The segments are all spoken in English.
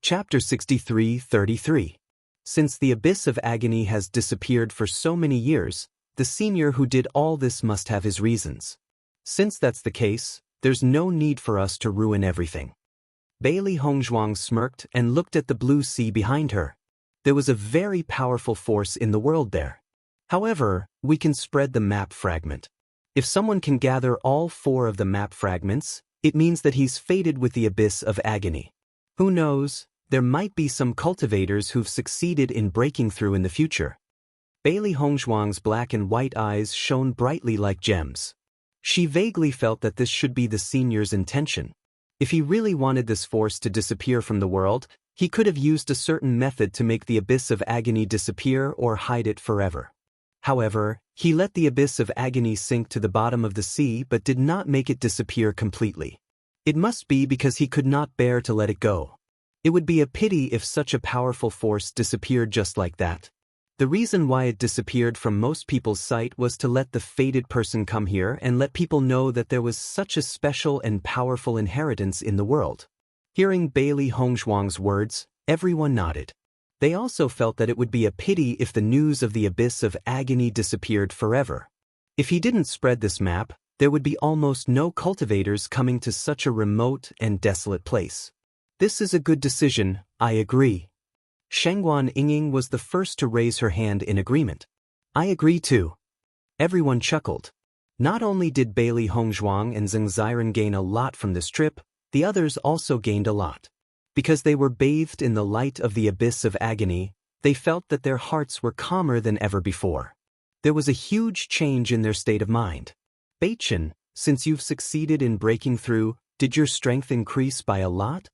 Chapter 63-33. Since the abyss of agony has disappeared for so many years, the senior who did all this must have his reasons. Since that's the case, there's no need for us to ruin everything. Bailey Hongzhuang smirked and looked at the blue sea behind her. There was a very powerful force in the world there. However, we can spread the map fragment. If someone can gather all 4 of the map fragments, it means that he's fated with the abyss of agony. Who knows, there might be some cultivators who've succeeded in breaking through in the future. Bailey Hongzhuang's black and white eyes shone brightly like gems. She vaguely felt that this should be the senior's intention. If he really wanted this force to disappear from the world, he could have used a certain method to make the abyss of agony disappear or hide it forever. However, he let the abyss of agony sink to the bottom of the sea but did not make it disappear completely. It must be because he could not bear to let it go. It would be a pity if such a powerful force disappeared just like that. The reason why it disappeared from most people's sight was to let the fated person come here and let people know that there was such a special and powerful inheritance in the world. Hearing Bailey Hongzhuang's words, everyone nodded. They also felt that it would be a pity if the news of the abyss of agony disappeared forever. If he didn't spread this map, there would be almost no cultivators coming to such a remote and desolate place. This is a good decision, I agree. Shengguan Yingying was the first to raise her hand in agreement. I agree too. Everyone chuckled. Not only did Bailey Hongzhuang and Zheng Ziren gain a lot from this trip, the others also gained a lot. Because they were bathed in the light of the abyss of agony, they felt that their hearts were calmer than ever before. There was a huge change in their state of mind. Bewitching, since you've succeeded in breaking through, did your strength increase by a lot?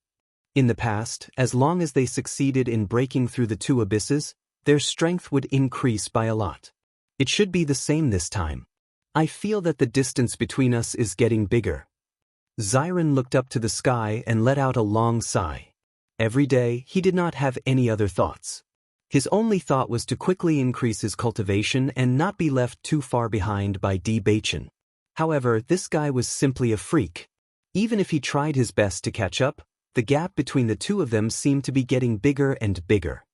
In the past, as long as they succeeded in breaking through the 2 abysses, their strength would increase by a lot. It should be the same this time. I feel that the distance between us is getting bigger. Ziren looked up to the sky and let out a long sigh. Every day, he did not have any other thoughts. His only thought was to quickly increase his cultivation and not be left too far behind by Bewitching. However, this guy was simply a freak. Even if he tried his best to catch up, the gap between the 2 of them seemed to be getting bigger and bigger.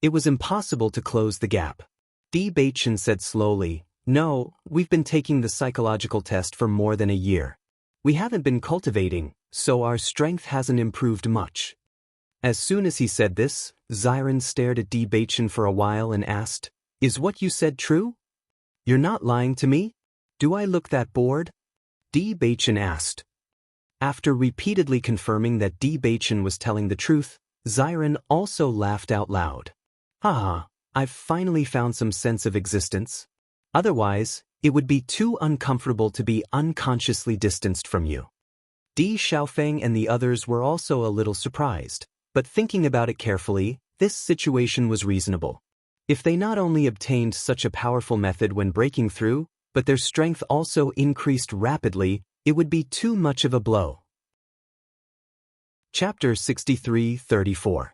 It was impossible to close the gap. Bewitching said slowly, "No, we've been taking the psychological test for more than a year. We haven't been cultivating, so our strength hasn't improved much." As soon as he said this, Ziren stared at Bewitching for a while and asked, "Is what you said true? You're not lying to me? Do I look that bored?" Bewitching asked. After repeatedly confirming that Bewitching was telling the truth, Ziren also laughed out loud. Haha, I've finally found some sense of existence. Otherwise, it would be too uncomfortable to be unconsciously distanced from you. Di Xiaofeng and the others were also a little surprised, but thinking about it carefully, this situation was reasonable. If they not only obtained such a powerful method when breaking through, but their strength also increased rapidly, it would be too much of a blow. Chapter 63-34.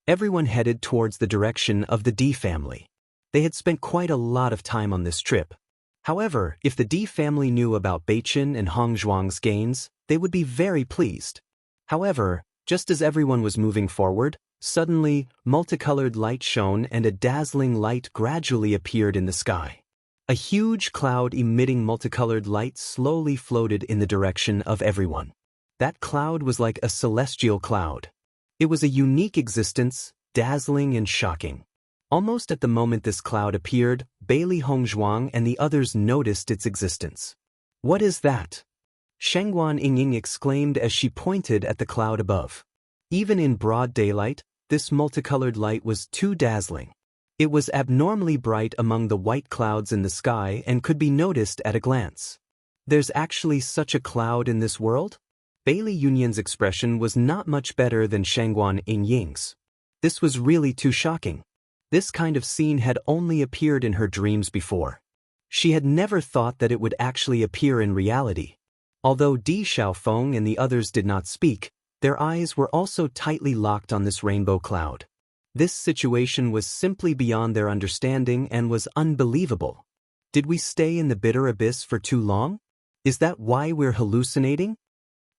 Everyone headed towards the direction of the D family. They had spent quite a lot of time on this trip. However, if the D family knew about Bewitching and Hongzhuang's gains, they would be very pleased. However, just as everyone was moving forward, suddenly, multicolored light shone and a dazzling light gradually appeared in the sky. A huge cloud emitting multicolored light slowly floated in the direction of everyone. That cloud was like a celestial cloud. It was a unique existence, dazzling and shocking. Almost at the moment this cloud appeared, Bailey Hongzhuang and the others noticed its existence. "What is that?" Shengguan Yingying exclaimed as she pointed at the cloud above. Even in broad daylight, this multicolored light was too dazzling. It was abnormally bright among the white clouds in the sky and could be noticed at a glance. There's actually such a cloud in this world? Bailey Yunyin's expression was not much better than Shengguan Yingying's. This was really too shocking. This kind of scene had only appeared in her dreams before. She had never thought that it would actually appear in reality. Although Di Xiaofeng and the others did not speak, their eyes were also tightly locked on this rainbow cloud. This situation was simply beyond their understanding and was unbelievable. Did we stay in the bitter abyss for too long? Is that why we're hallucinating?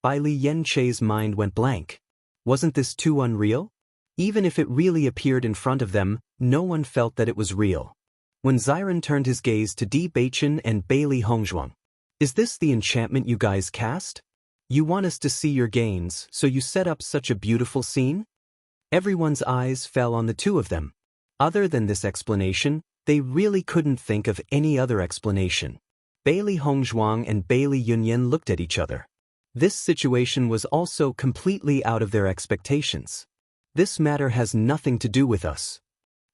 Bai Li Yanche's mind went blank. Wasn't this too unreal? Even if it really appeared in front of them, no one felt that it was real. When Xiren turned his gaze to Bewitching and Bailey Hongzhuang. Is this the enchantment you guys cast? You want us to see your gains, so you set up such a beautiful scene? Everyone's eyes fell on the two of them. Other than this explanation, they really couldn't think of any other explanation. Bailey Hongzhuang and Bailey Yunyan looked at each other. This situation was also completely out of their expectations. This matter has nothing to do with us.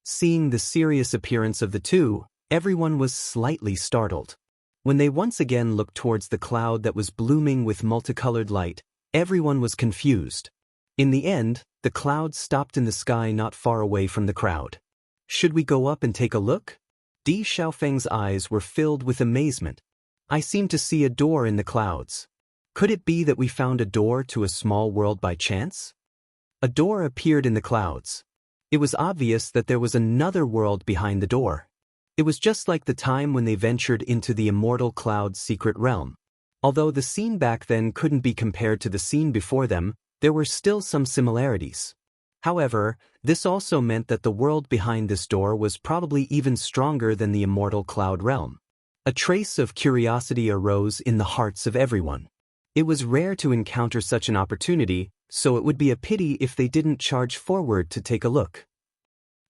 Seeing the serious appearance of the two, everyone was slightly startled. When they once again looked towards the cloud that was blooming with multicolored light, everyone was confused. In the end, the cloud stopped in the sky not far away from the crowd. Should we go up and take a look? Di Xiaofeng's eyes were filled with amazement. I seem to see a door in the clouds. Could it be that we found a door to a small world by chance? A door appeared in the clouds. It was obvious that there was another world behind the door. It was just like the time when they ventured into the immortal cloud's secret realm. Although the scene back then couldn't be compared to the scene before them, there were still some similarities. However, this also meant that the world behind this door was probably even stronger than the immortal cloud realm. A trace of curiosity arose in the hearts of everyone. It was rare to encounter such an opportunity, so it would be a pity if they didn't charge forward to take a look.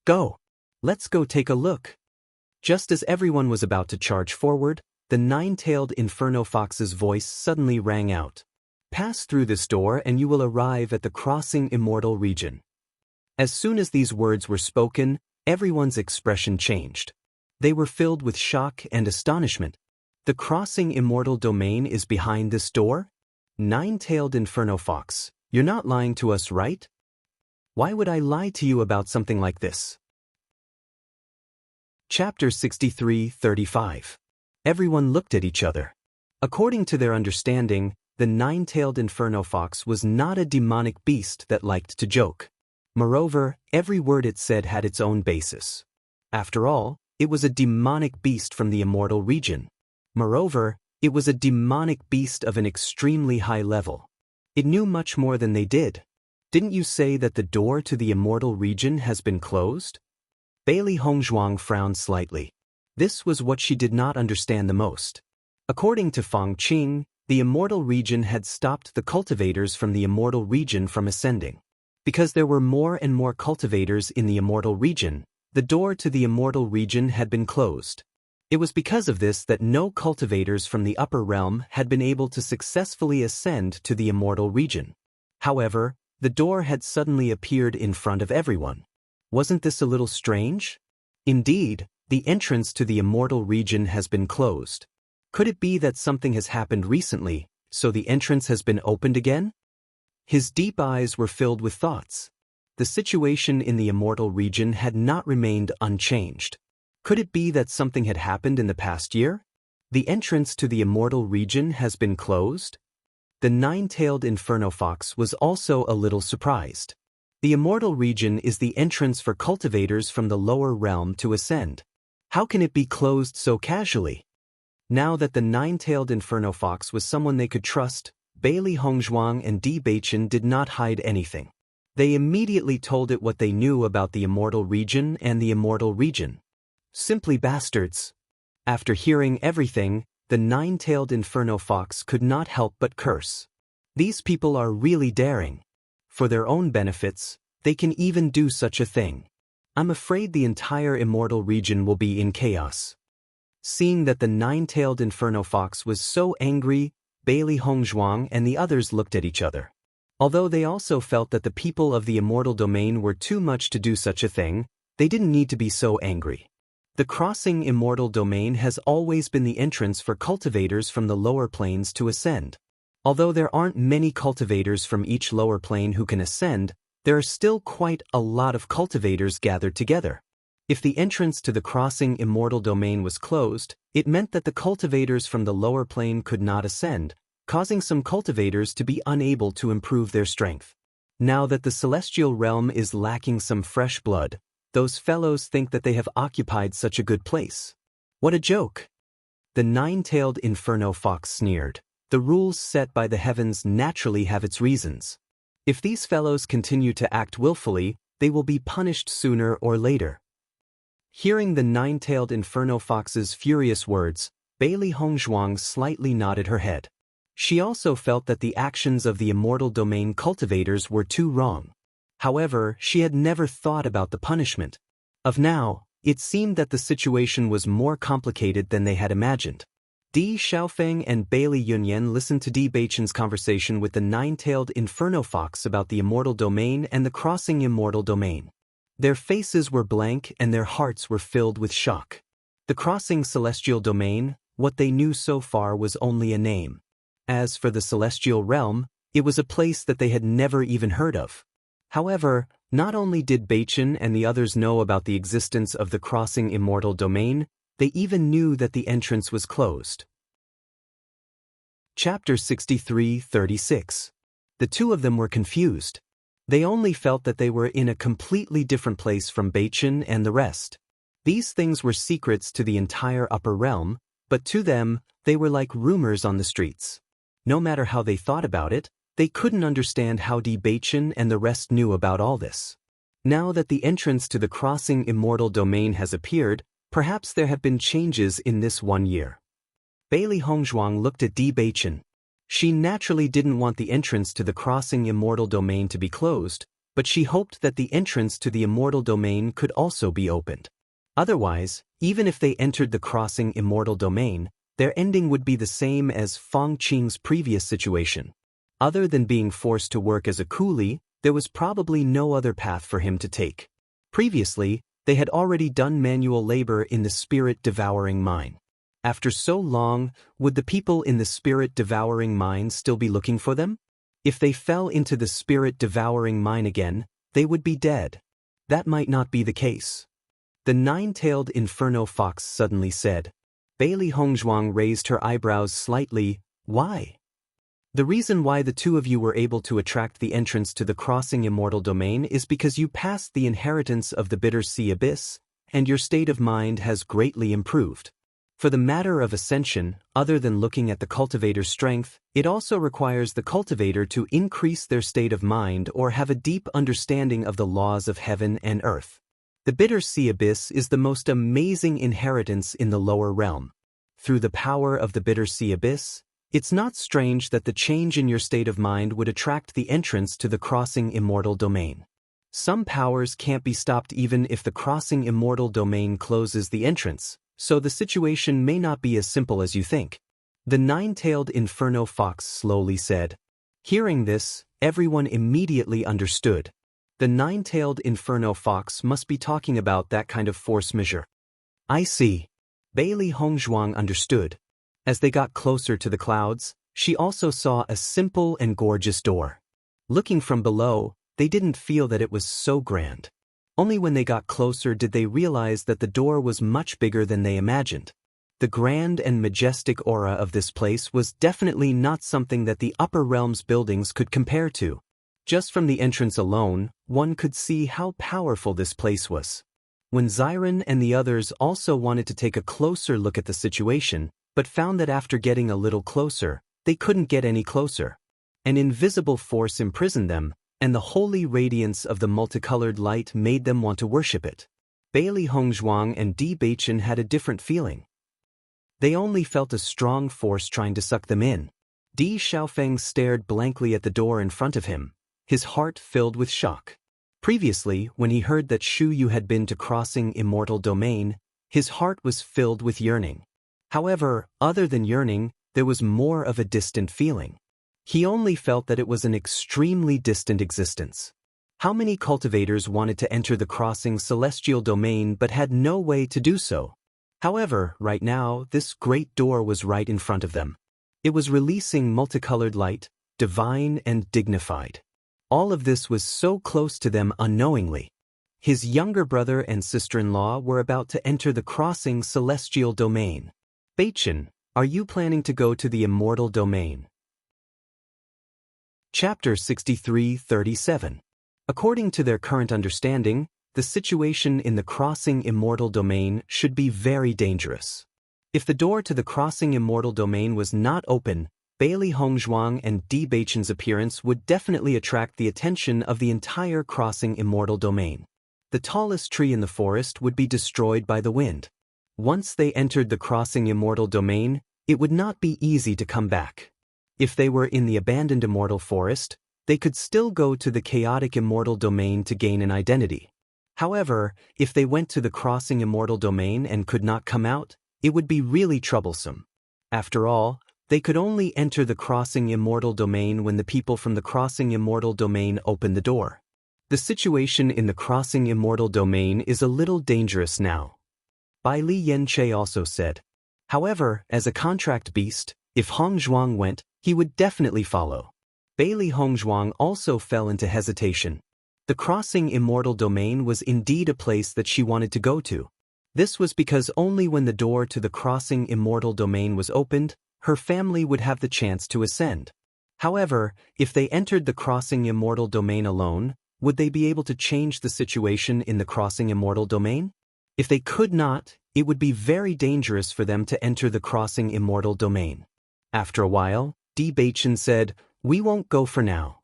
Go! Let's go take a look! Just as everyone was about to charge forward, the nine-tailed Inferno Fox's voice suddenly rang out. Pass through this door and you will arrive at the crossing immortal region. As soon as these words were spoken, everyone's expression changed. They were filled with shock and astonishment. The crossing immortal domain is behind this door? Nine-tailed Inferno Fox, you're not lying to us, right? Why would I lie to you about something like this? Chapter 63-35. Everyone looked at each other. According to their understanding, the nine-tailed Inferno Fox was not a demonic beast that liked to joke. Moreover, every word it said had its own basis. After all, it was a demonic beast from the immortal region. Moreover, it was a demonic beast of an extremely high level. It knew much more than they did. Didn't you say that the door to the immortal region has been closed? Bailey Hongzhuang frowned slightly. This was what she did not understand the most. According to Feng Qing, the immortal region had stopped the cultivators from the immortal region from ascending. Because there were more and more cultivators in the immortal region, the door to the immortal region had been closed. It was because of this that no cultivators from the upper realm had been able to successfully ascend to the immortal region. However, the door had suddenly appeared in front of everyone. Wasn't this a little strange? Indeed, the entrance to the immortal region has been closed. Could it be that something has happened recently, so the entrance has been opened again? His deep eyes were filled with thoughts. The situation in the immortal region had not remained unchanged. Could it be that something had happened in the past year? The entrance to the immortal region has been closed? The nine-tailed Inferno Fox was also a little surprised. The immortal region is the entrance for cultivators from the lower realm to ascend. How can it be closed so casually? Now that the nine-tailed Inferno Fox was someone they could trust, Bailey Hongzhuang and Di Beichen did not hide anything. They immediately told it what they knew about the immortal region and the immortal region. Simply bastards. After hearing everything, the nine-tailed Inferno Fox could not help but curse. These people are really daring. For their own benefits, they can even do such a thing. I'm afraid the entire immortal region will be in chaos. Seeing that the nine-tailed Inferno Fox was so angry, Bailey Hongzhuang and the others looked at each other. Although they also felt that the people of the immortal domain were too much to do such a thing, they didn't need to be so angry. The crossing immortal domain has always been the entrance for cultivators from the lower planes to ascend. Although there aren't many cultivators from each lower plane who can ascend, there are still quite a lot of cultivators gathered together. If the entrance to the crossing immortal domain was closed, it meant that the cultivators from the lower plane could not ascend, causing some cultivators to be unable to improve their strength. Now that the celestial realm is lacking some fresh blood, those fellows think that they have occupied such a good place. What a joke! The nine-tailed Inferno Fox sneered. The rules set by the heavens naturally have its reasons. If these fellows continue to act willfully, they will be punished sooner or later. Hearing the nine-tailed Inferno Fox's furious words, Bailey Hongzhuang slightly nodded her head. She also felt that the actions of the Immortal Domain cultivators were too wrong. However, she had never thought about the punishment. Of now, it seemed that the situation was more complicated than they had imagined. Di Xiaofeng and Bailey Yunyan listened to Di Beichen's conversation with the nine-tailed Inferno Fox about the Immortal Domain and the crossing Immortal Domain. Their faces were blank and their hearts were filled with shock. The crossing Celestial Domain, what they knew so far was only a name. As for the Celestial Realm, it was a place that they had never even heard of. However, not only did Beichen and the others know about the existence of the crossing Immortal Domain, they even knew that the entrance was closed. Chapter 63-36. The two of them were confused. They only felt that they were in a completely different place from Beichen and the rest. These things were secrets to the entire upper realm, but to them, they were like rumors on the streets. No matter how they thought about it, they couldn't understand how Di Beichen and the rest knew about all this. Now that the entrance to the crossing Immortal Domain has appeared, perhaps there have been changes in this 1 year. Bailey Hongzhuang looked at Di Beichen. She naturally didn't want the entrance to the crossing Immortal Domain to be closed, but she hoped that the entrance to the Immortal Domain could also be opened. Otherwise, even if they entered the crossing Immortal Domain, their ending would be the same as Feng Qing's previous situation. Other than being forced to work as a coolie, there was probably no other path for him to take. Previously, they had already done manual labor in the spirit-devouring mine. After so long, would the people in the spirit-devouring mine still be looking for them? If they fell into the spirit-devouring mine again, they would be dead. That might not be the case. The nine-tailed Inferno Fox suddenly said. Bailey Hongzhuang raised her eyebrows slightly. Why? The reason why the two of you were able to attract the entrance to the crossing Immortal Domain is because you passed the inheritance of the Bitter Sea Abyss, and your state of mind has greatly improved. For the matter of ascension, other than looking at the cultivator's strength, it also requires the cultivator to increase their state of mind or have a deep understanding of the laws of heaven and earth. The Bitter Sea Abyss is the most amazing inheritance in the lower realm. Through the power of the Bitter Sea Abyss, it's not strange that the change in your state of mind would attract the entrance to the crossing Immortal Domain. Some powers can't be stopped even if the crossing Immortal Domain closes the entrance, so the situation may not be as simple as you think. The nine-tailed Inferno Fox slowly said. Hearing this, everyone immediately understood. The nine-tailed Inferno Fox must be talking about that kind of force measure. I see. Bailey Hongzhuang understood. As they got closer to the clouds, she also saw a simple and gorgeous door. Looking from below, they didn't feel that it was so grand. Only when they got closer did they realize that the door was much bigger than they imagined. The grand and majestic aura of this place was definitely not something that the upper realms buildings could compare to. Just from the entrance alone, one could see how powerful this place was. When Xiren and the others also wanted to take a closer look at the situation, but found that after getting a little closer, they couldn't get any closer. An invisible force imprisoned them, and the holy radiance of the multicolored light made them want to worship it. Bailey Hongzhuang and Di Beichen had a different feeling. They only felt a strong force trying to suck them in. Di Xiaofeng stared blankly at the door in front of him, his heart filled with shock. Previously, when he heard that Shu Yu had been to crossing Immortal Domain, his heart was filled with yearning. However, other than yearning, there was more of a distant feeling. He only felt that it was an extremely distant existence. How many cultivators wanted to enter the crossing Celestial Domain but had no way to do so? However, right now, this great door was right in front of them. It was releasing multicolored light, divine and dignified. All of this was so close to them unknowingly. His younger brother and sister-in-law were about to enter the crossing Celestial Domain. Beichen, are you planning to go to the Immortal Domain? Chapter 63-37. According to their current understanding, the situation in the crossing Immortal Domain should be very dangerous. If the door to the crossing Immortal Domain was not open, Bailey Hongzhuang and Di Beichen's appearance would definitely attract the attention of the entire crossing immortal domain. The tallest tree in the forest would be destroyed by the wind. Once they entered the crossing immortal domain, it would not be easy to come back. If they were in the abandoned immortal forest, they could still go to the chaotic immortal domain to gain an identity. However, if they went to the crossing immortal domain and could not come out, it would be really troublesome. After all, they could only enter the crossing immortal domain when the people from the crossing immortal domain opened the door. The situation in the crossing immortal domain is a little dangerous now. Bai Li Yanche also said. However, as a contract beast, if Hongzhuang went, he would definitely follow. Bailey Hongzhuang also fell into hesitation. The crossing immortal domain was indeed a place that she wanted to go to. This was because only when the door to the crossing immortal domain was opened, her family would have the chance to ascend. However, if they entered the crossing immortal domain alone, would they be able to change the situation in the crossing immortal domain? If they could not, it would be very dangerous for them to enter the crossing immortal domain. After a while, Di Beichen said, "We won't go for now."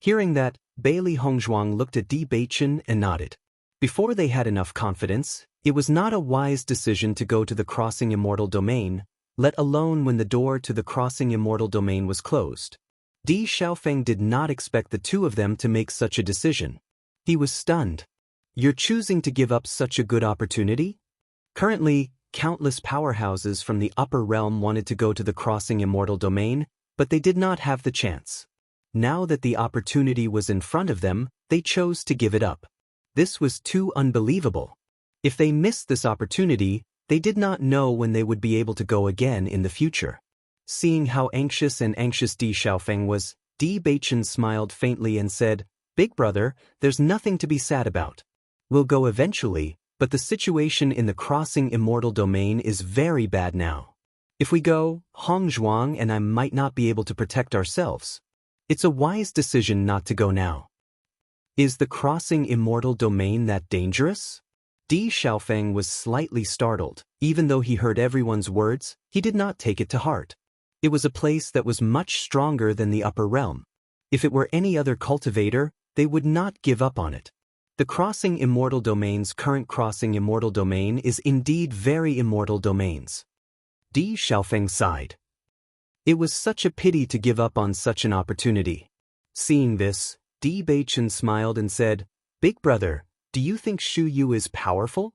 Hearing that, Bailey Hongzhuang looked at Di Beichen and nodded. Before they had enough confidence, it was not a wise decision to go to the crossing immortal domain, let alone when the door to the crossing immortal domain was closed. Di Xiaofeng did not expect the two of them to make such a decision. He was stunned. You're choosing to give up such a good opportunity? Currently, countless powerhouses from the upper realm wanted to go to the crossing immortal domain, but they did not have the chance. Now that the opportunity was in front of them, they chose to give it up. This was too unbelievable. If they missed this opportunity, they did not know when they would be able to go again in the future. Seeing how anxious Di Xiaofeng was, Di Beichen smiled faintly and said, "Big brother, there's nothing to be sad about. We'll go eventually, but the situation in the crossing immortal domain is very bad now. If we go, Hongzhuang and I might not be able to protect ourselves. It's a wise decision not to go now." Is the crossing immortal domain that dangerous? Di Xiaofeng was slightly startled. Even though he heard everyone's words, he did not take it to heart. It was a place that was much stronger than the upper realm. If it were any other cultivator, they would not give up on it. The crossing immortal domain's current crossing immortal domain is indeed very immortal domains. Di Xiaofeng sighed. It was such a pity to give up on such an opportunity. Seeing this, Di Beichen smiled and said, "Big brother, do you think Shu Yu is powerful?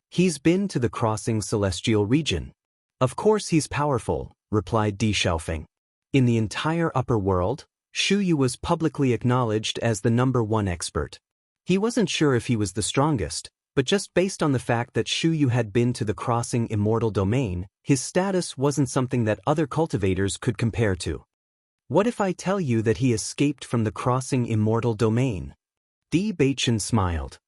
He's been to the crossing celestial region." "Of course he's powerful," replied Di Xiaofeng. In the entire upper world, Shu Yu was publicly acknowledged as the #1 expert. He wasn't sure if he was the strongest, but just based on the fact that Shu Yu had been to the crossing immortal domain, his status wasn't something that other cultivators could compare to. "What if I tell you that he escaped from the crossing immortal domain?" Di Beichen smiled.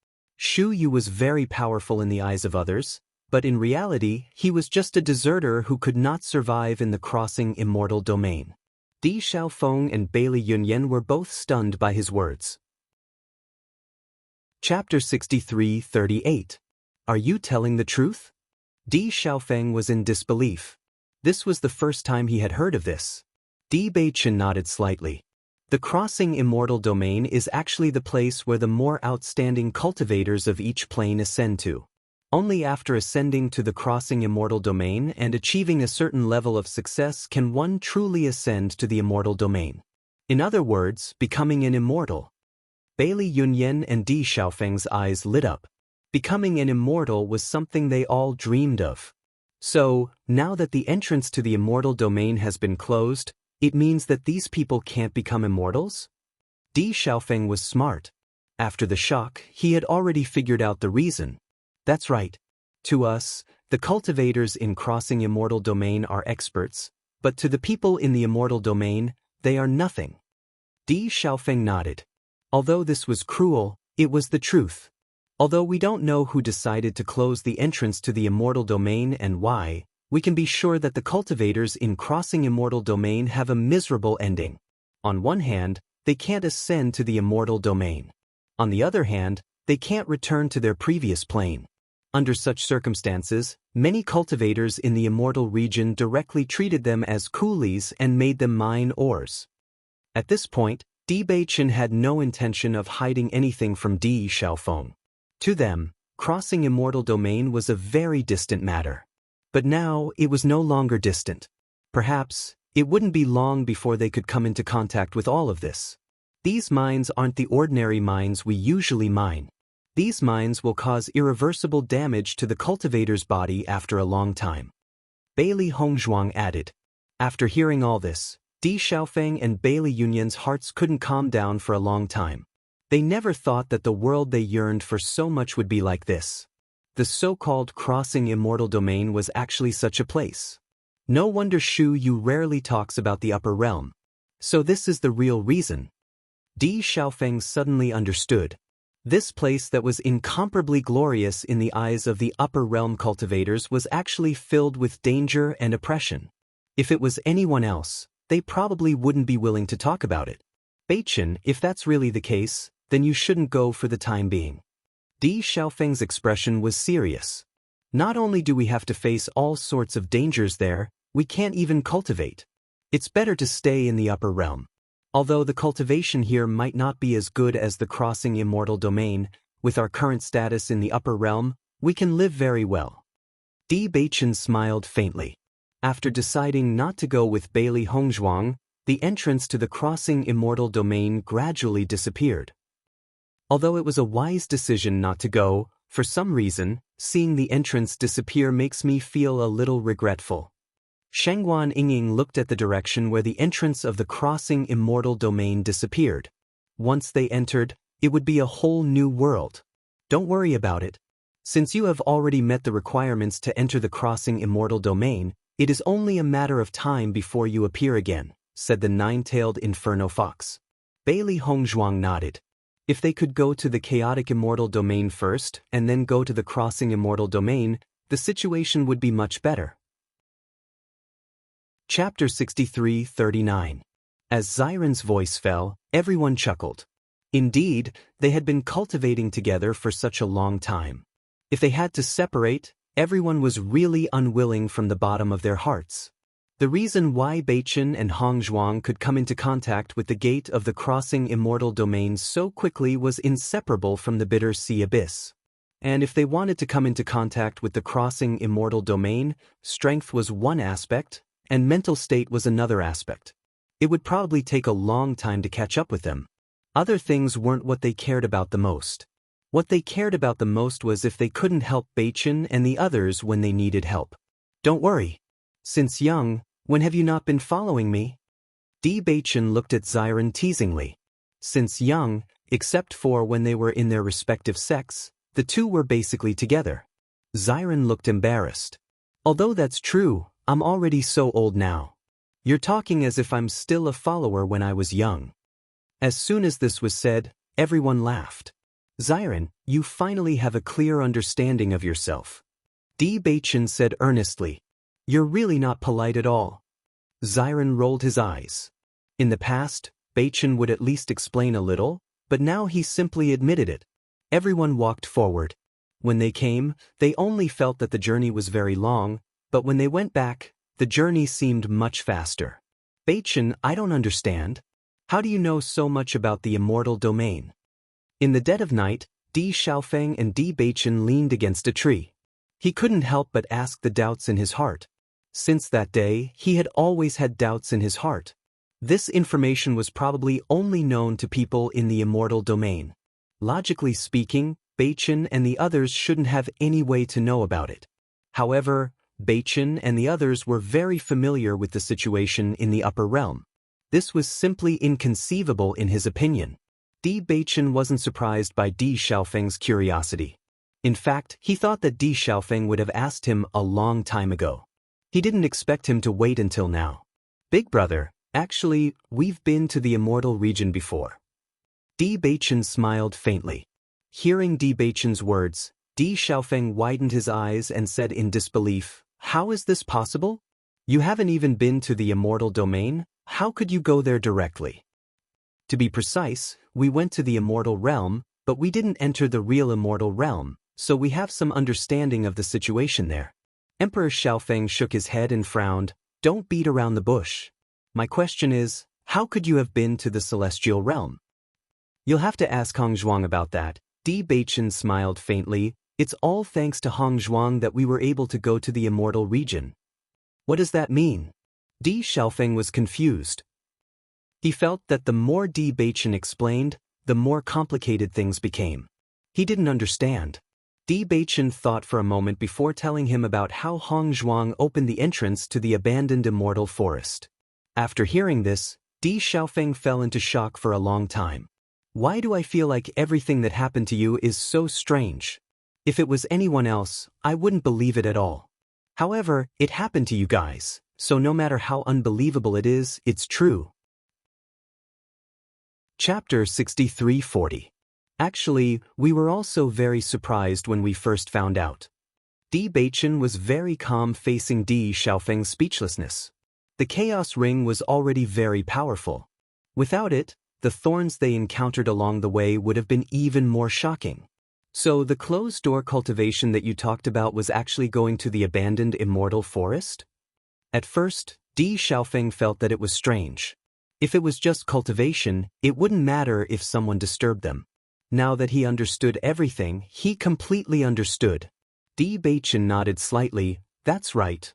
Shu Yu was very powerful in the eyes of others, but in reality, he was just a deserter who could not survive in the crossing immortal domain. Di Xiaofeng and Bailey Yunyan were both stunned by his words. Chapter 63:38. Are you telling the truth? Di Xiaofeng was in disbelief. This was the first time he had heard of this. Di Beichen nodded slightly. The crossing immortal domain is actually the place where the more outstanding cultivators of each plane ascend to. Only after ascending to the crossing immortal domain and achieving a certain level of success can one truly ascend to the immortal domain. In other words, becoming an immortal. Bailey Yunyan and Di Xiaofeng's eyes lit up. Becoming an immortal was something they all dreamed of. So, now that the entrance to the immortal domain has been closed, it means that these people can't become immortals? Di Xiaofeng was smart. After the shock, he had already figured out the reason. That's right. To us, the cultivators in crossing immortal domain are experts, but to the people in the immortal domain, they are nothing. Di Xiaofeng nodded. Although this was cruel, it was the truth. Although we don't know who decided to close the entrance to the immortal domain and why, we can be sure that the cultivators in crossing immortal domain have a miserable ending. On one hand, they can't ascend to the immortal domain. On the other hand, they can't return to their previous plane. Under such circumstances, many cultivators in the immortal region directly treated them as coolies and made them mine ores. At this point, Bewitching had no intention of hiding anything from Di Xiaofeng. To them, crossing immortal domain was a very distant matter. But now, it was no longer distant. Perhaps, it wouldn't be long before they could come into contact with all of this. These mines aren't the ordinary mines we usually mine. These mines will cause irreversible damage to the cultivator's body after a long time. Bailey Hongzhuang added. After hearing all this, Di Xiaofeng and Bailey Yunyan's hearts couldn't calm down for a long time. They never thought that the world they yearned for so much would be like this. The so-called crossing immortal domain was actually such a place. No wonder Shu Yu rarely talks about the upper realm. So this is the real reason. Di Xiaofeng suddenly understood. This place that was incomparably glorious in the eyes of the upper realm cultivators was actually filled with danger and oppression. If it was anyone else, they probably wouldn't be willing to talk about it. Beichin, if that's really the case, then you shouldn't go for the time being. Di Xiaofeng's expression was serious. Not only do we have to face all sorts of dangers there, we can't even cultivate. It's better to stay in the upper realm. Although the cultivation here might not be as good as the crossing immortal domain, with our current status in the upper realm, we can live very well. Di Beichin smiled faintly. After deciding not to go with Bailey Hongzhuang, the entrance to the crossing immortal domain gradually disappeared. Although it was a wise decision not to go, for some reason, seeing the entrance disappear makes me feel a little regretful. Shengguan Yingying looked at the direction where the entrance of the crossing immortal domain disappeared. Once they entered, it would be a whole new world. Don't worry about it. Since you have already met the requirements to enter the crossing immortal domain, it is only a matter of time before you appear again, said the nine-tailed inferno fox. Bailey Hongzhuang nodded. If they could go to the chaotic immortal domain first and then go to the crossing immortal domain, the situation would be much better. Chapter 63-39. As Xiren's voice fell, everyone chuckled. Indeed, they had been cultivating together for such a long time. If they had to separate, everyone was really unwilling from the bottom of their hearts. The reason why Beichin and Hongzhuang could come into contact with the gate of the crossing immortal domain so quickly was inseparable from the bitter sea abyss. And if they wanted to come into contact with the crossing immortal domain, strength was one aspect, and mental state was another aspect. It would probably take a long time to catch up with them. Other things weren't what they cared about the most. What they cared about the most was if they couldn't help Beichin and the others when they needed help. Don't worry. Since young, when have you not been following me? Di Beichin looked at Xiren teasingly. Since young, except for when they were in their respective sects, the two were basically together. Xiren looked embarrassed. Although that's true, I'm already so old now. You're talking as if I'm still a follower when I was young. As soon as this was said, everyone laughed. Xiren, you finally have a clear understanding of yourself. Di Beichin said earnestly. You're really not polite at all. Xiren rolled his eyes. In the past, Beichin would at least explain a little, but now he simply admitted it. Everyone walked forward. When they came, they only felt that the journey was very long, but when they went back, the journey seemed much faster. Beichin, I don't understand. How do you know so much about the immortal domain? In the dead of night, Di Xiaofeng and Di Beichin leaned against a tree. He couldn't help but ask the doubts in his heart. Since that day, he had always had doubts in his heart. This information was probably only known to people in the immortal domain. Logically speaking, Beichin and the others shouldn't have any way to know about it. However, Beichin and the others were very familiar with the situation in the upper realm. This was simply inconceivable in his opinion. Di Beichin wasn't surprised by Di Xiaofeng's curiosity. In fact, he thought that Di Xiaofeng would have asked him a long time ago. He didn't expect him to wait until now. Big brother, actually, we've been to the immortal region before. Di Beichin smiled faintly. Hearing Di Beichin's words, Di Xiaofeng widened his eyes and said in disbelief, how is this possible? You haven't even been to the immortal domain? How could you go there directly? To be precise, we went to the immortal realm, but we didn't enter the real immortal realm, so we have some understanding of the situation there. Emperor Xiaofeng shook his head and frowned. Don't beat around the bush. My question is, how could you have been to the celestial realm? You'll have to ask Hong Zhuang about that. Di Beichen smiled faintly. It's all thanks to Hong Zhuang that we were able to go to the immortal region. What does that mean? Di Xiaofeng was confused. He felt that the more Di Beichen explained, the more complicated things became. He didn't understand. Di Beichen thought for a moment before telling him about how Hong Zhuang opened the entrance to the abandoned immortal forest. After hearing this, Di Xiaofeng fell into shock for a long time. Why do I feel like everything that happened to you is so strange? If it was anyone else, I wouldn't believe it at all. However, it happened to you guys, so no matter how unbelievable it is, it's true. Chapter 6340. Actually, we were also very surprised when we first found out. Di Beichen was very calm facing Di Xiaofeng's speechlessness. The chaos ring was already very powerful. Without it, the thorns they encountered along the way would have been even more shocking. So the closed-door cultivation that you talked about was actually going to the abandoned immortal forest? At first, Di Xiaofeng felt that it was strange. If it was just cultivation, it wouldn't matter if someone disturbed them. Now that he understood everything, he completely understood. Di Beichen nodded slightly. That's right.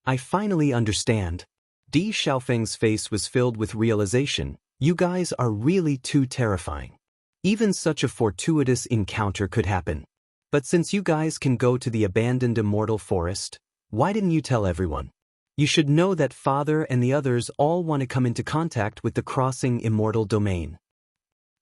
I finally understand. Di Xiaofeng's face was filled with realization. You guys are really too terrifying. Even such a fortuitous encounter could happen. But since you guys can go to the abandoned immortal forest, why didn't you tell everyone? You should know that Father and the others all want to come into contact with the crossing immortal domain.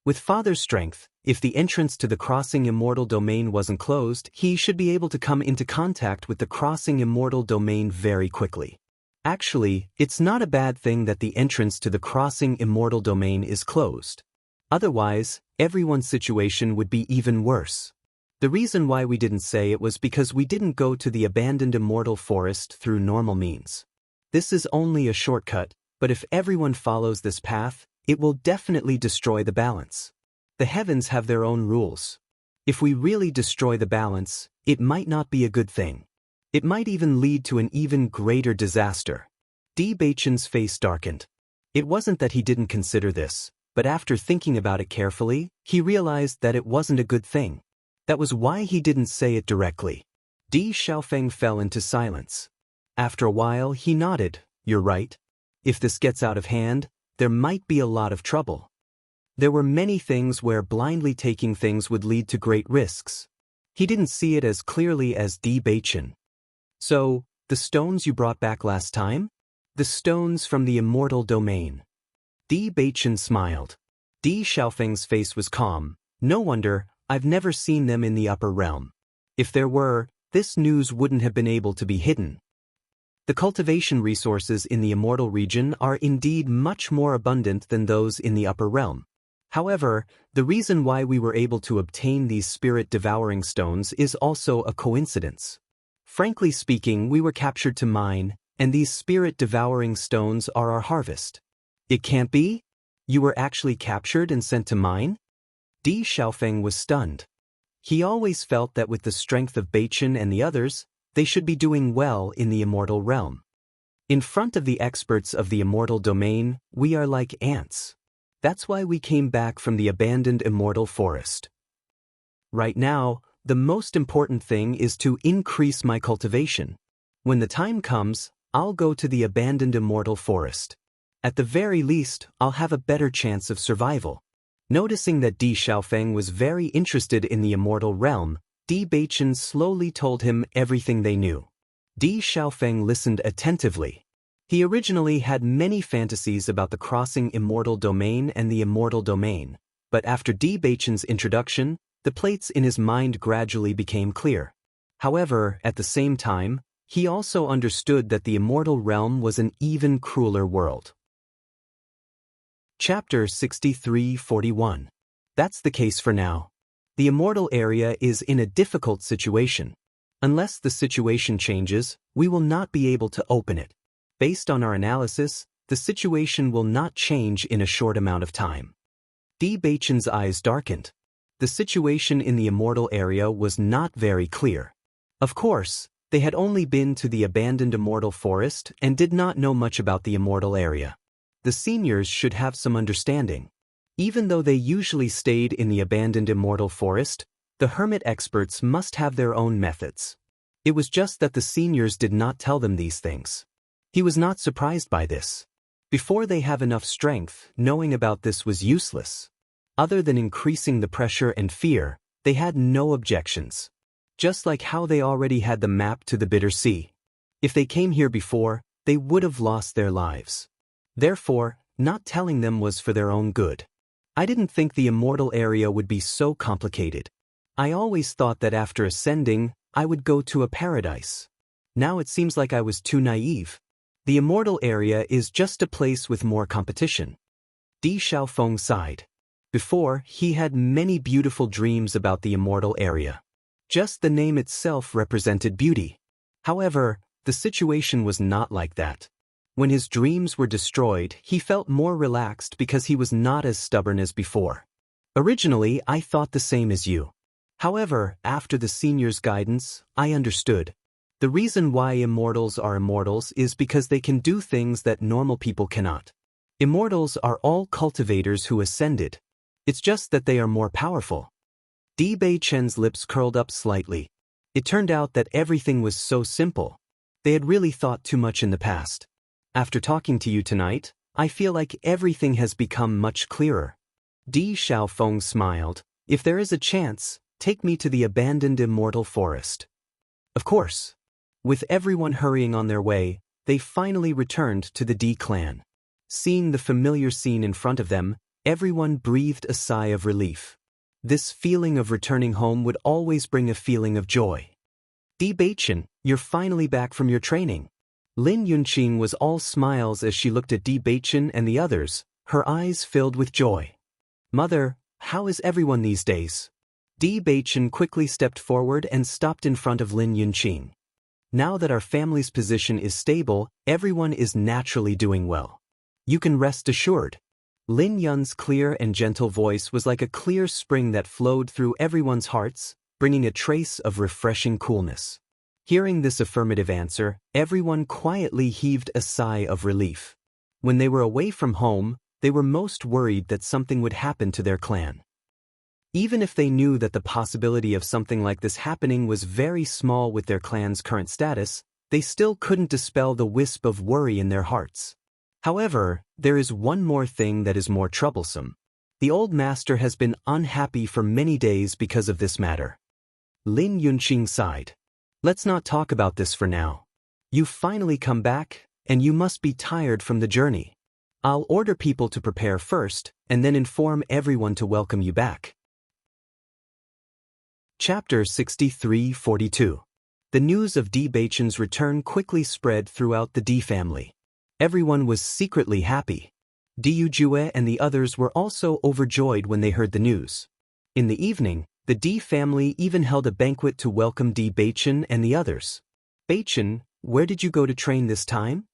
With Father's strength, if the entrance to the crossing immortal domain wasn't closed, he should be able to come into contact with the crossing immortal domain very quickly. Actually, it's not a bad thing that the entrance to the crossing immortal domain is closed. Otherwise, everyone's situation would be even worse. The reason why we didn't say it was because we didn't go to the abandoned immortal forest through normal means. This is only a shortcut, but if everyone follows this path, it will definitely destroy the balance. The heavens have their own rules. If we really destroy the balance, it might not be a good thing. It might even lead to an even greater disaster. Di Beichen's face darkened. It wasn't that he didn't consider this, but after thinking about it carefully, he realized that it wasn't a good thing. That was why he didn't say it directly. Di Xiaofeng fell into silence. After a while, he nodded. You're right. If this gets out of hand, there might be a lot of trouble. There were many things where blindly taking things would lead to great risks. He didn't see it as clearly as Di Beichen. So, the stones you brought back last time? The stones from the immortal domain. Di Beichen smiled. Di Xiaofeng's face was calm. No wonder, I've never seen them in the upper realm. If there were, this news wouldn't have been able to be hidden. The cultivation resources in the immortal region are indeed much more abundant than those in the upper realm. However, the reason why we were able to obtain these spirit-devouring stones is also a coincidence. Frankly speaking, we were captured to mine, and these spirit-devouring stones are our harvest. It can't be? You were actually captured and sent to mine? Di Xiaofeng was stunned. He always felt that with the strength of Beichen and the others, they should be doing well in the immortal realm. In front of the experts of the immortal domain, we are like ants. That's why we came back from the abandoned immortal forest. Right now, the most important thing is to increase my cultivation. When the time comes, I'll go to the abandoned immortal forest. At the very least, I'll have a better chance of survival. Noticing that Di Xiaofeng was very interested in the immortal realm, Di Beichen slowly told him everything they knew. Di Xiaofeng listened attentively. He originally had many fantasies about the crossing immortal domain and the immortal domain, but after Di Beichen's introduction, the plates in his mind gradually became clear. However, at the same time, he also understood that the immortal realm was an even crueler world. Chapter 6341. That's the case for now. The immortal area is in a difficult situation. Unless the situation changes, we will not be able to open it. Based on our analysis, the situation will not change in a short amount of time. Di Beichen's eyes darkened. The situation in the immortal area was not very clear. Of course, they had only been to the abandoned immortal forest and did not know much about the immortal area. The seniors should have some understanding. Even though they usually stayed in the abandoned immortal forest, the hermit experts must have their own methods. It was just that the seniors did not tell them these things. He was not surprised by this. Before they have enough strength, knowing about this was useless. Other than increasing the pressure and fear, they had no objections. Just like how they already had the map to the Bitter Sea. If they came here before, they would have lost their lives. Therefore, not telling them was for their own good. I didn't think the immortal area would be so complicated. I always thought that after ascending, I would go to a paradise. Now it seems like I was too naive. The immortal area is just a place with more competition. Di Xiaofeng sighed. Before, he had many beautiful dreams about the immortal area. Just the name itself represented beauty. However, the situation was not like that. When his dreams were destroyed, he felt more relaxed because he was not as stubborn as before. Originally, I thought the same as you. However, after the senior's guidance, I understood. The reason why immortals are immortals is because they can do things that normal people cannot. Immortals are all cultivators who ascended. It's just that they are more powerful. Di Beichen's lips curled up slightly. It turned out that everything was so simple. They had really thought too much in the past. After talking to you tonight, I feel like everything has become much clearer. Di Xiaofeng smiled. If there is a chance, take me to the abandoned immortal forest. Of course. With everyone hurrying on their way, they finally returned to the Di clan. Seeing the familiar scene in front of them, everyone breathed a sigh of relief. This feeling of returning home would always bring a feeling of joy. Di Beichen, you're finally back from your training. Lin Yunqing was all smiles as she looked at Di Beichen and the others, her eyes filled with joy. Mother, how is everyone these days? Di Beichen quickly stepped forward and stopped in front of Lin Yunqing. Now that our family's position is stable, everyone is naturally doing well. You can rest assured. Lin Yun's clear and gentle voice was like a clear spring that flowed through everyone's hearts, bringing a trace of refreshing coolness. Hearing this affirmative answer, everyone quietly heaved a sigh of relief. When they were away from home, they were most worried that something would happen to their clan. Even if they knew that the possibility of something like this happening was very small with their clan's current status, they still couldn't dispel the wisp of worry in their hearts. However, there is one more thing that is more troublesome. The old master has been unhappy for many days because of this matter. Lin Yunqing sighed. Let's not talk about this for now. You've finally come back, and you must be tired from the journey. I'll order people to prepare first, and then inform everyone to welcome you back. Chapter 63-42. The news of Di Beichen's return quickly spread throughout the Di family. Everyone was secretly happy. Di Yujue and the others were also overjoyed when they heard the news. In the evening, the Di family even held a banquet to welcome Di Beichen and the others. Beichen, where did you go to train this time?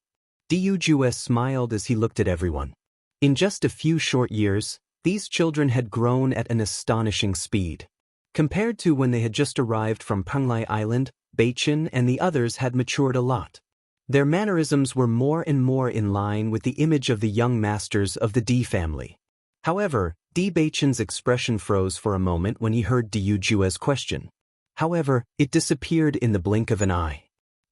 Di Yujue smiled as he looked at everyone. In just a few short years, these children had grown at an astonishing speed. Compared to when they had just arrived from Penglai Island, Beichen and the others had matured a lot. Their mannerisms were more and more in line with the image of the young masters of the Di family. However, Di Beichen's expression froze for a moment when he heard Di Yujue's question. However, it disappeared in the blink of an eye.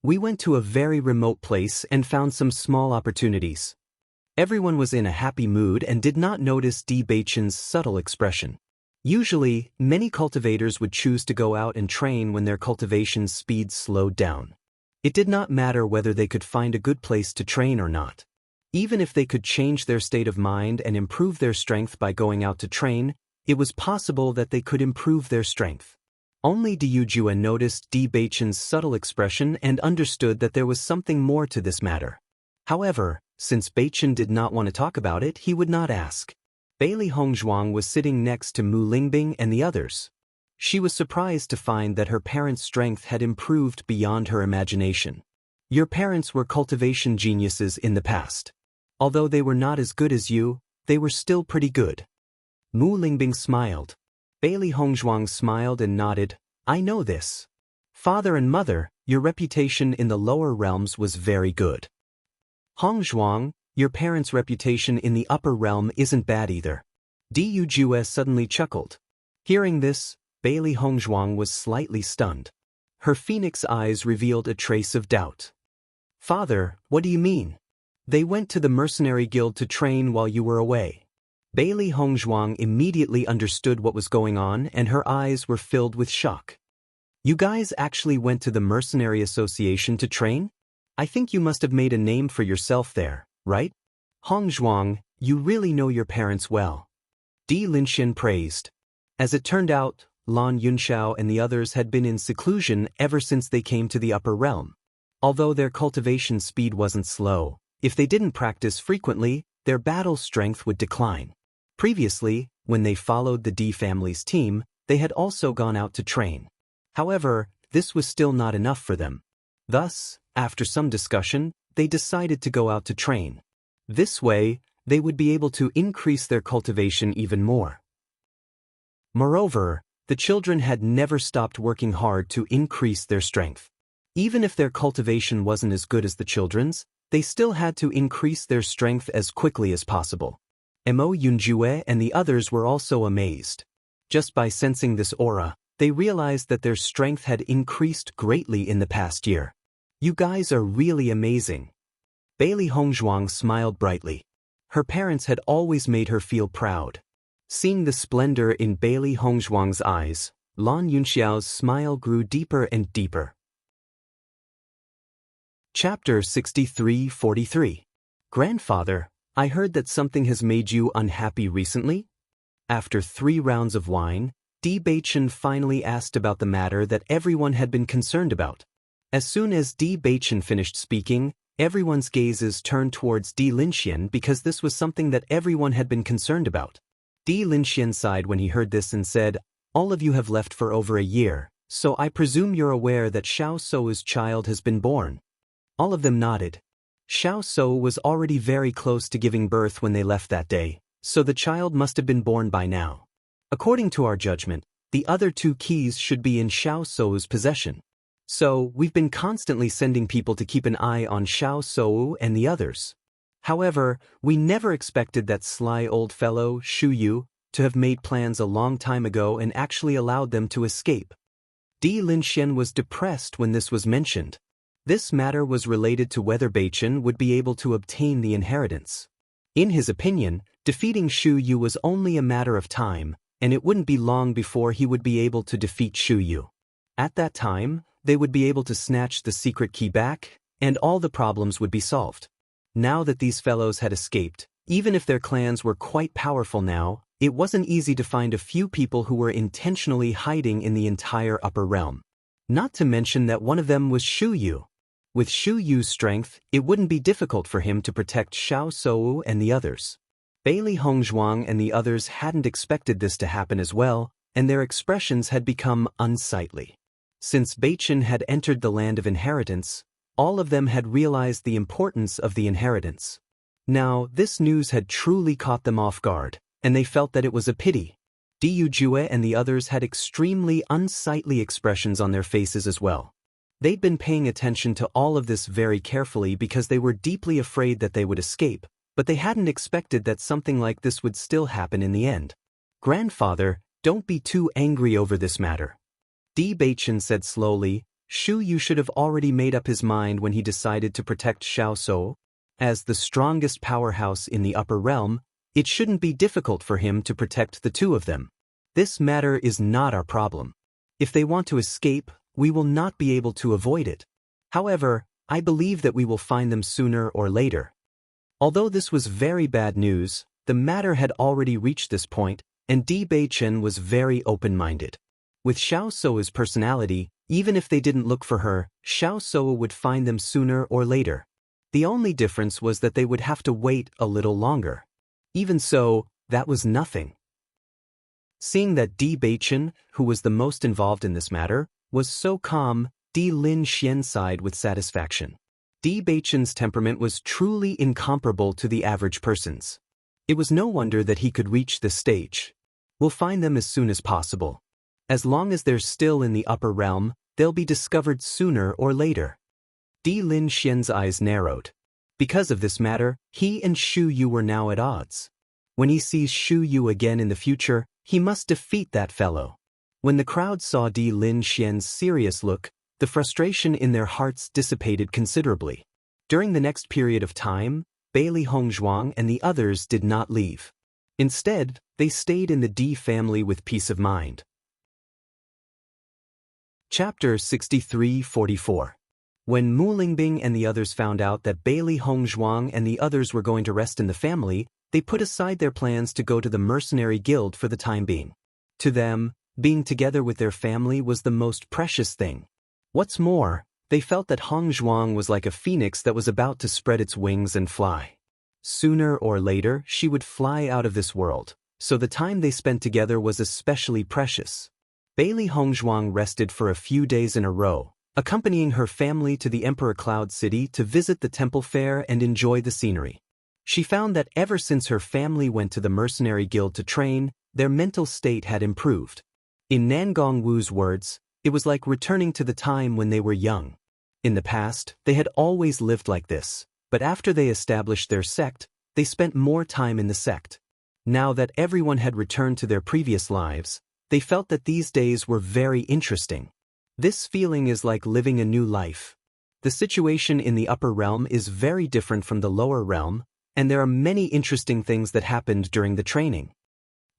We went to a very remote place and found some small opportunities. Everyone was in a happy mood and did not notice Di Beichen's subtle expression. Usually, many cultivators would choose to go out and train when their cultivation speed slowed down. It did not matter whether they could find a good place to train or not. Even if they could change their state of mind and improve their strength by going out to train, it was possible that they could improve their strength. Only Di Yujue noticed Di Beichen's subtle expression and understood that there was something more to this matter. However, since Beichen did not want to talk about it, he would not ask. Bailey Hongzhuang was sitting next to Mu Lingbing and the others. She was surprised to find that her parents' strength had improved beyond her imagination. Your parents were cultivation geniuses in the past. Although they were not as good as you, they were still pretty good. Mu Lingbing smiled. Bailey Hongzhuang smiled and nodded. I know this. Father and mother, your reputation in the lower realms was very good. Hongzhuang, your parents' reputation in the upper realm isn't bad either. Du Jue suddenly chuckled. Hearing this, Bailey Hongzhuang was slightly stunned. Her phoenix eyes revealed a trace of doubt. Father, what do you mean? They went to the mercenary guild to train while you were away. Bailey Hongzhuang immediately understood what was going on and her eyes were filled with shock. You guys actually went to the mercenary association to train? I think you must have made a name for yourself there, right? Hongzhuang, you really know your parents well. Di Linxian praised. As it turned out, Lan Yunxiao and the others had been in seclusion ever since they came to the upper realm. Although their cultivation speed wasn't slow, if they didn't practice frequently, their battle strength would decline. Previously, when they followed the D family's team, they had also gone out to train. However, this was still not enough for them. Thus, after some discussion, they decided to go out to train. This way, they would be able to increase their cultivation even more. Moreover, the children had never stopped working hard to increase their strength. Even if their cultivation wasn't as good as the children's, they still had to increase their strength as quickly as possible. Mo Yunjue and the others were also amazed. Just by sensing this aura, they realized that their strength had increased greatly in the past year. You guys are really amazing. Bailey Hongzhuang smiled brightly. Her parents had always made her feel proud. Seeing the splendor in Bailey Hongzhuang's eyes, Lan Yunxiao's smile grew deeper and deeper. Chapter 63-43. Grandfather, I heard that something has made you unhappy recently? After 3 rounds of wine, Di Beichen finally asked about the matter that everyone had been concerned about. As soon as Di Beichen finished speaking, everyone's gazes turned towards Di Linxian because this was something that everyone had been concerned about. Di Linxian sighed when he heard this and said, all of you have left for over a year, so I presume you're aware that Xiao Sou's child has been born. All of them nodded. Xiao Sou was already very close to giving birth when they left that day, so the child must have been born by now. According to our judgment, the other 2 keys should be in Xiao Sou's possession. So, we've been constantly sending people to keep an eye on Xiao Sou and the others. However, we never expected that sly old fellow, Shu Yu, to have made plans a long time ago and actually allowed them to escape. Di Linxian was depressed when this was mentioned. This matter was related to whether Beichen would be able to obtain the inheritance. In his opinion, defeating Shu Yu was only a matter of time, and it wouldn't be long before he would be able to defeat Shu Yu. At that time, they would be able to snatch the secret key back, and all the problems would be solved. Now that these fellows had escaped, even if their clans were quite powerful now, it wasn't easy to find a few people who were intentionally hiding in the entire upper realm. Not to mention that one of them was Shu Yu. With Shu Yu's strength, it wouldn't be difficult for him to protect Xiao Sou and the others. Bailey Hongzhuang and the others hadn't expected this to happen as well, and their expressions had become unsightly. Since Beichen had entered the land of inheritance, all of them had realized the importance of the inheritance. Now, this news had truly caught them off guard, and they felt that it was a pity. Diu Jue and the others had extremely unsightly expressions on their faces as well. They'd been paying attention to all of this very carefully because they were deeply afraid that they would escape, but they hadn't expected that something like this would still happen in the end. Grandfather, don't be too angry over this matter. Di Beichen said slowly, Shu Yu should have already made up his mind when he decided to protect Xiao Sou. As the strongest powerhouse in the upper realm, it shouldn't be difficult for him to protect the 2 of them. This matter is not our problem. If they want to escape, we will not be able to avoid it. However, I believe that we will find them sooner or later. Although this was very bad news, the matter had already reached this point, and Di Beichen was very open-minded. With Xiao Sou's personality, even if they didn't look for her, Xiao Sou would find them sooner or later. The only difference was that they would have to wait a little longer. Even so, that was nothing. Seeing that Di Beichen, who was the most involved in this matter, was so calm, Di Linxian sighed with satisfaction. Di Beichen's temperament was truly incomparable to the average person's. It was no wonder that he could reach this stage. We'll find them as soon as possible. As long as they're still in the upper realm, they'll be discovered sooner or later. Di Lin Xian's eyes narrowed. Because of this matter, he and Shu Yu were now at odds. When he sees Shu Yu again in the future, he must defeat that fellow. When the crowd saw Di Lin Xian's serious look, the frustration in their hearts dissipated considerably. During the next period of time, Bailey Hongzhuang and the others did not leave. Instead, they stayed in the Di family with peace of mind. Chapter 63-44. When Mu Lingbing and the others found out that Bailey Hongzhuang and the others were going to rest in the family, they put aside their plans to go to the mercenary guild for the time being. To them, being together with their family was the most precious thing. What's more, they felt that Hongzhuang was like a phoenix that was about to spread its wings and fly. Sooner or later, she would fly out of this world, so the time they spent together was especially precious. Bailey Hongzhuang rested for a few days in a row, accompanying her family to the Emperor Cloud City to visit the temple fair and enjoy the scenery. She found that ever since her family went to the mercenary guild to train, their mental state had improved. In Nangong Wu's words, it was like returning to the time when they were young. In the past, they had always lived like this, but after they established their sect, they spent more time in the sect. Now that everyone had returned to their previous lives, they felt that these days were very interesting. This feeling is like living a new life. The situation in the upper realm is very different from the lower realm, and there are many interesting things that happened during the training.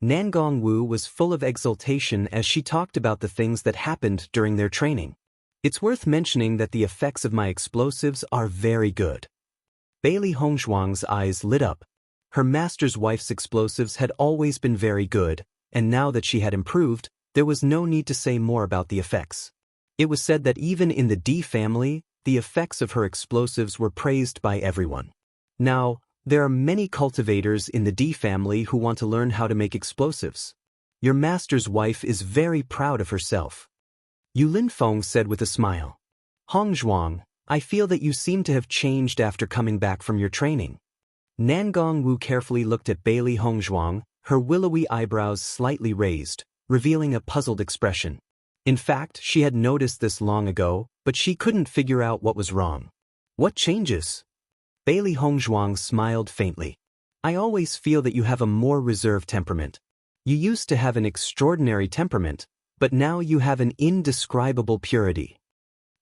Nangong Wu was full of exultation as she talked about the things that happened during their training. It's worth mentioning that the effects of my explosives are very good. Bailey Hongzhuang's eyes lit up. Her master's wife's explosives had always been very good, and now that she had improved, there was no need to say more about the effects. It was said that even in the Di family, the effects of her explosives were praised by everyone. Now, there are many cultivators in the Di family who want to learn how to make explosives. Your master's wife is very proud of herself. Yu Linfeng said with a smile. Hongzhuang, I feel that you seem to have changed after coming back from your training. Nangong Wu carefully looked at Bailey Hongzhuang, her willowy eyebrows slightly raised, revealing a puzzled expression. In fact, she had noticed this long ago, but she couldn't figure out what was wrong. What changes? Bailey Hongzhuang smiled faintly. I always feel that you have a more reserved temperament. You used to have an extraordinary temperament, but now you have an indescribable purity.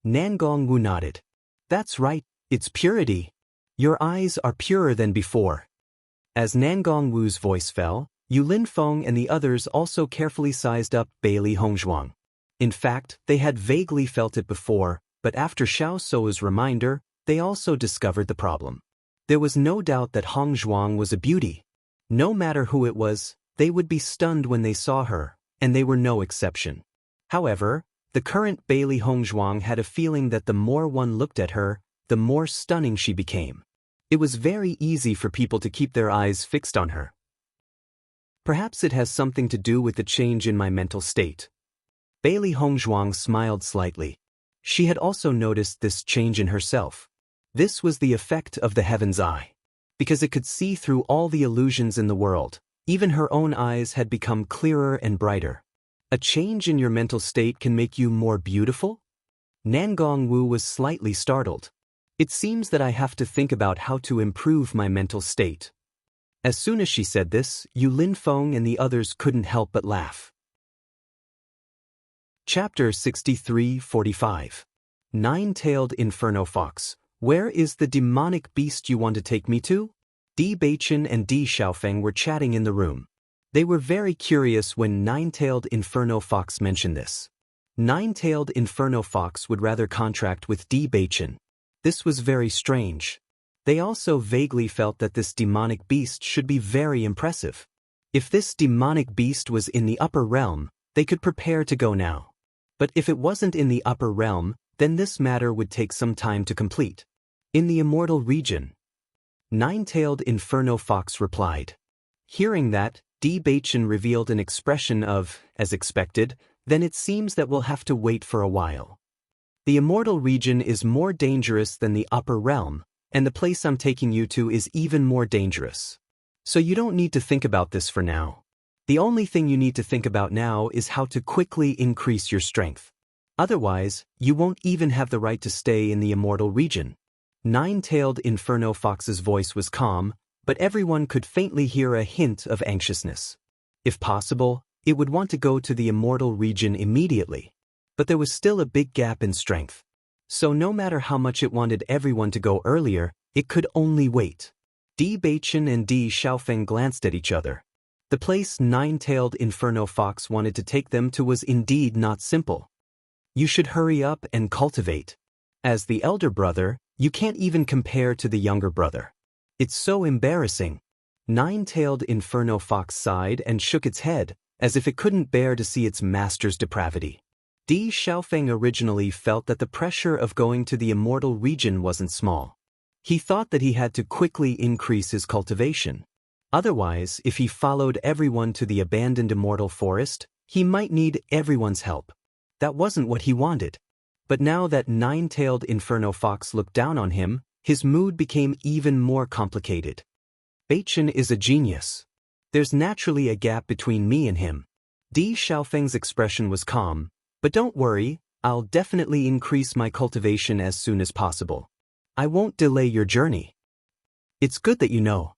Nangong Wu nodded. That's right, it's purity. Your eyes are purer than before. As Nangong Wu's voice fell, Yu Linfeng and the others also carefully sized up Bailey Hongzhuang. In fact, they had vaguely felt it before, but after Xiao Sou's reminder, they also discovered the problem. There was no doubt that Hongzhuang was a beauty. No matter who it was, they would be stunned when they saw her, and they were no exception. However, the current Bailey Hongzhuang had a feeling that the more one looked at her, the more stunning she became. It was very easy for people to keep their eyes fixed on her. Perhaps it has something to do with the change in my mental state. Bailey Hongzhuang smiled slightly. She had also noticed this change in herself. This was the effect of the Heaven's Eye. Because it could see through all the illusions in the world, even her own eyes had become clearer and brighter. A change in your mental state can make you more beautiful? Nangong Wu was slightly startled. It seems that I have to think about how to improve my mental state. As soon as she said this, Yu Linfeng and the others couldn't help but laugh. Chapter 63-45. Nine-tailed Inferno Fox. Where is the demonic beast you want to take me to? Di Beichen and Di Xiaofeng were chatting in the room. They were very curious when Nine-tailed Inferno Fox mentioned this. Nine-tailed Inferno Fox would rather contract with Di Beichen. This was very strange. They also vaguely felt that this demonic beast should be very impressive. If this demonic beast was in the upper realm, they could prepare to go now. But if it wasn't in the upper realm, then this matter would take some time to complete. In the immortal region. Nine-tailed Inferno Fox replied. Hearing that, Di Beichen revealed an expression of, as expected, then it seems that we'll have to wait for a while. The immortal region is more dangerous than the upper realm, and the place I'm taking you to is even more dangerous. So you don't need to think about this for now. The only thing you need to think about now is how to quickly increase your strength. Otherwise, you won't even have the right to stay in the immortal region. Nine-tailed Inferno Fox's voice was calm, but everyone could faintly hear a hint of anxiousness. If possible, it would want to go to the immortal region immediately. But there was still a big gap in strength. So no matter how much it wanted everyone to go earlier, it could only wait. Bewitching and Di Xiaofeng glanced at each other. The place Nine-tailed Inferno Fox wanted to take them to was indeed not simple. You should hurry up and cultivate. As the elder brother, you can't even compare to the younger brother. It's so embarrassing. Nine-tailed Inferno Fox sighed and shook its head, as if it couldn't bear to see its master's depravity. Di Xiaofeng originally felt that the pressure of going to the immortal region wasn't small. He thought that he had to quickly increase his cultivation. Otherwise, if he followed everyone to the abandoned immortal forest, he might need everyone's help. That wasn't what he wanted. But now that Nine-tailed Inferno Fox looked down on him, his mood became even more complicated. Bewitching is a genius. There's naturally a gap between me and him. Di Xiaofeng's expression was calm, but don't worry, I'll definitely increase my cultivation as soon as possible. I won't delay your journey. It's good that you know.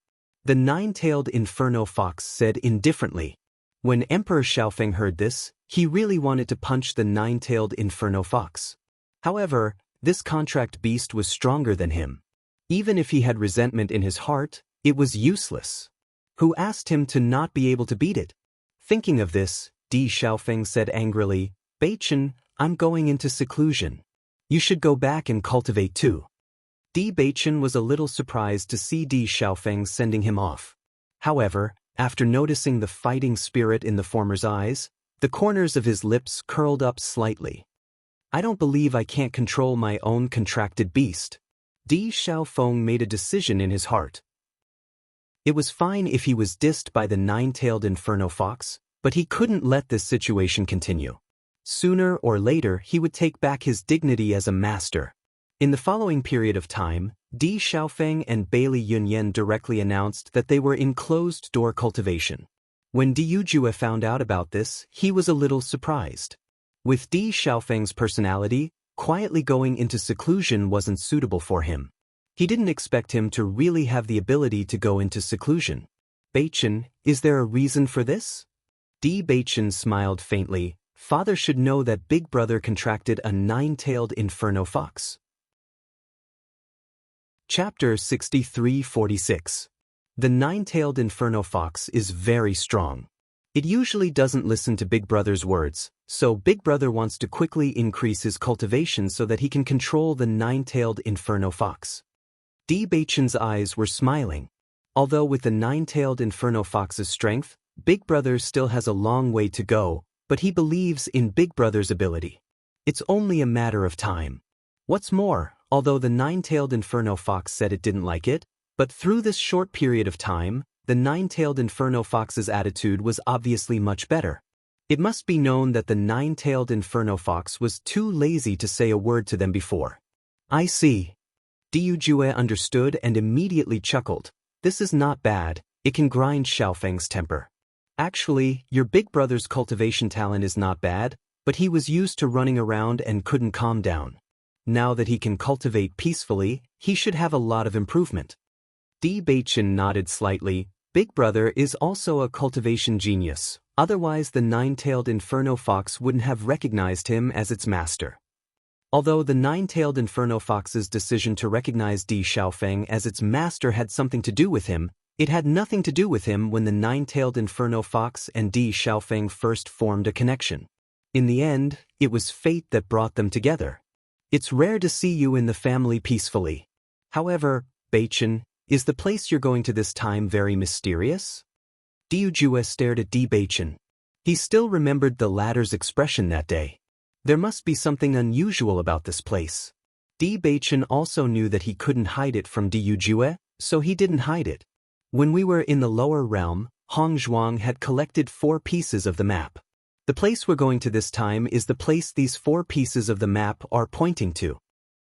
The Nine-tailed Inferno Fox said indifferently. When Emperor Xiaofeng heard this, he really wanted to punch the Nine-tailed Inferno Fox. However, this contract beast was stronger than him. Even if he had resentment in his heart, it was useless. Who asked him to not be able to beat it? Thinking of this, Di Xiaofeng said angrily, Bewitching, I'm going into seclusion. You should go back and cultivate too. Bewitching was a little surprised to see Di Xiaofeng sending him off. However, after noticing the fighting spirit in the former's eyes, the corners of his lips curled up slightly. I don't believe I can't control my own contracted beast. Di Xiaofeng made a decision in his heart. It was fine if he was dissed by the Nine-tailed Inferno Fox, but he couldn't let this situation continue. Sooner or later he would take back his dignity as a master. In the following period of time, Di Xiaofeng and Bailey Yunyan directly announced that they were in closed-door cultivation. When Di Yujue found out about this, he was a little surprised. With Di Xiaofeng's personality, quietly going into seclusion wasn't suitable for him. He didn't expect him to really have the ability to go into seclusion. Bewitching, is there a reason for this? Bewitching smiled faintly. Father should know that big brother contracted a Nine-tailed Inferno Fox. Chapter 63-46. The Nine-tailed Inferno Fox is very strong. It usually doesn't listen to Big Brother's words, so Big Brother wants to quickly increase his cultivation so that he can control the Nine-tailed Inferno Fox. Bewitching's eyes were smiling. Although with the Nine-tailed Inferno Fox's strength, Big Brother still has a long way to go, but he believes in Big Brother's ability. It's only a matter of time. What's more, although the Nine-tailed Inferno Fox said it didn't like it, but through this short period of time, the Nine-tailed Inferno Fox's attitude was obviously much better. It must be known that the Nine-tailed Inferno Fox was too lazy to say a word to them before. I see. Di Yujue understood and immediately chuckled. This is not bad, it can grind Xiaofeng's temper. Actually, your big brother's cultivation talent is not bad, but he was used to running around and couldn't calm down. Now that he can cultivate peacefully, he should have a lot of improvement. Bewitching nodded slightly. Big Brother is also a cultivation genius, otherwise the Nine-tailed Inferno Fox wouldn't have recognized him as its master. Although the Nine-tailed Inferno Fox's decision to recognize Di Xiaofeng as its master had something to do with him, it had nothing to do with him when the Nine-tailed Inferno Fox and Di Xiaofeng first formed a connection. In the end, it was fate that brought them together. It's rare to see you in the family peacefully. However, Bewitching, is the place you're going to this time very mysterious? Di Yujue stared at Bewitching. He still remembered the latter's expression that day. There must be something unusual about this place. Bewitching also knew that he couldn't hide it from Di Yujue, so he didn't hide it. When we were in the lower realm, Hong Zhuang had collected 4 pieces of the map. The place we're going to this time is the place these 4 pieces of the map are pointing to.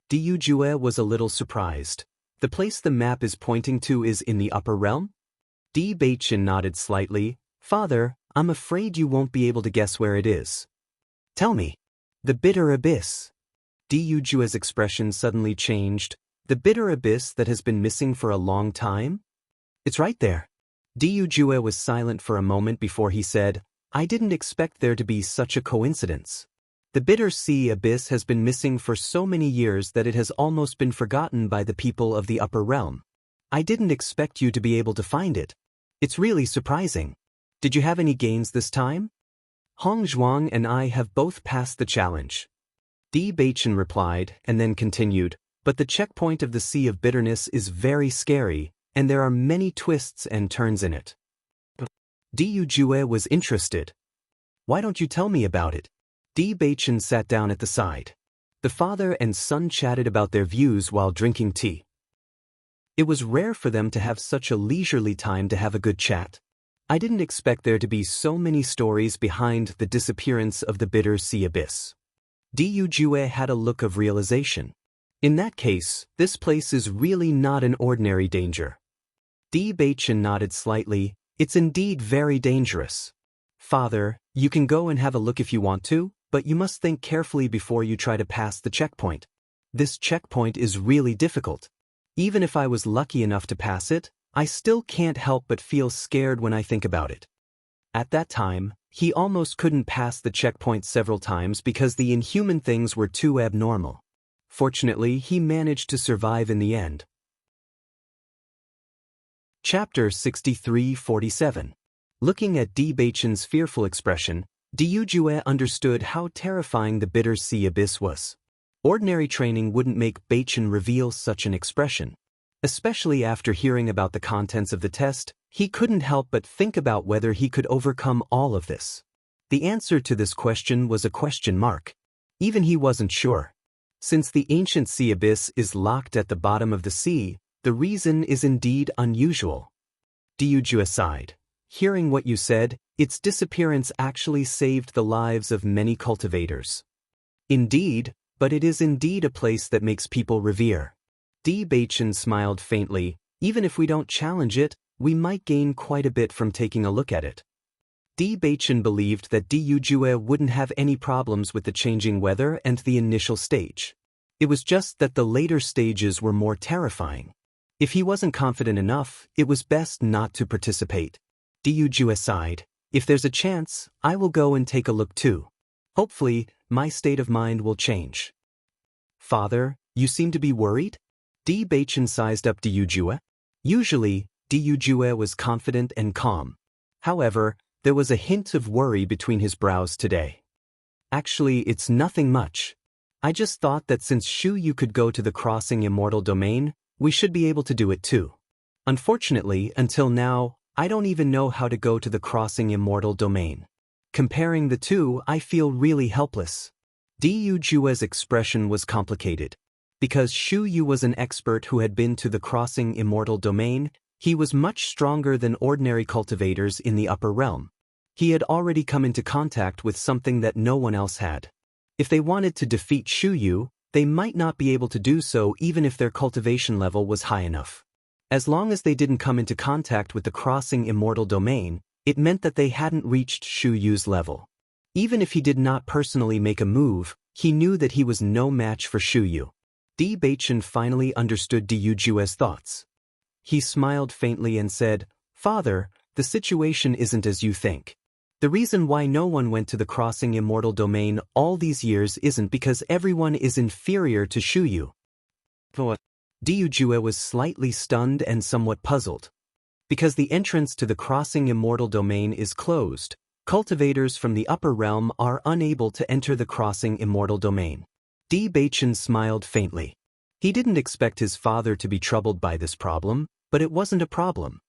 Di Yujue was a little surprised. The place the map is pointing to is in the upper realm? Bewitching nodded slightly. Father, I'm afraid you won't be able to guess where it is. Tell me. The bitter abyss. Du Jue's expression suddenly changed. The bitter abyss that has been missing for a long time? It's right there. Du Jue was silent for a moment before he said, I didn't expect there to be such a coincidence. The bitter sea abyss has been missing for so many years that it has almost been forgotten by the people of the upper realm. I didn't expect you to be able to find it. It's really surprising. Did you have any gains this time? Hong Zhuang and I have both passed the challenge. Bewitching replied, and then continued, but the checkpoint of the Sea of Bitterness is very scary, and there are many twists and turns in it. Du Jue was interested. Why don't you tell me about it? Bewitching sat down at the side. The father and son chatted about their views while drinking tea. It was rare for them to have such a leisurely time to have a good chat. I didn't expect there to be so many stories behind the disappearance of the bitter sea abyss. Du Jue had a look of realization. In that case, this place is really not an ordinary danger. Bewitching nodded slightly. It's indeed very dangerous. Father, you can go and have a look if you want to, but you must think carefully before you try to pass the checkpoint. This checkpoint is really difficult. Even if I was lucky enough to pass it, I still can't help but feel scared when I think about it. At that time, he almost couldn't pass the checkpoint several times because the inhuman things were too abnormal. Fortunately, he managed to survive in the end. Chapter 63-47. Looking at Bewitching's fearful expression, Du Jue understood how terrifying the bitter sea abyss was. Ordinary training wouldn't make Bewitching reveal such an expression. Especially after hearing about the contents of the test, he couldn't help but think about whether he could overcome all of this. The answer to this question was a question mark. Even he wasn't sure. Since the ancient sea abyss is locked at the bottom of the sea, the reason is indeed unusual. Du Jue sighed. Hearing what you said, its disappearance actually saved the lives of many cultivators. Indeed, but it is indeed a place that makes people revere. Bewitching smiled faintly. Even if we don't challenge it, we might gain quite a bit from taking a look at it. Bewitching believed that Du Jue wouldn't have any problems with the changing weather and the initial stage. It was just that the later stages were more terrifying. If he wasn't confident enough, it was best not to participate. Du Jue sighed. If there's a chance, I will go and take a look too. Hopefully, my state of mind will change. Father, you seem to be worried? Bewitching sized up Du Jue. Usually, Du Jue was confident and calm. However, there was a hint of worry between his brows today. Actually, it's nothing much. I just thought that since Shu Yu could go to the crossing immortal domain, we should be able to do it too. Unfortunately, until now, I don't even know how to go to the crossing immortal domain. Comparing the two, I feel really helpless. Du Jue's expression was complicated. Because Shu Yu was an expert who had been to the crossing immortal domain, he was much stronger than ordinary cultivators in the upper realm. He had already come into contact with something that no one else had. If they wanted to defeat Shu Yu, they might not be able to do so even if their cultivation level was high enough. As long as they didn't come into contact with the crossing immortal domain, it meant that they hadn't reached Shu Yu's level. Even if he did not personally make a move, he knew that he was no match for Shu Yu. Bewitching finally understood Du Jue's thoughts. He smiled faintly and said, Father, the situation isn't as you think. The reason why no one went to the crossing immortal domain all these years isn't because everyone is inferior to Shu Yu. Du Jue was slightly stunned and somewhat puzzled. Because the entrance to the crossing immortal domain is closed, cultivators from the upper realm are unable to enter the crossing immortal domain. Bewitching smiled faintly. He didn't expect his father to be troubled by this problem, but it wasn't a problem.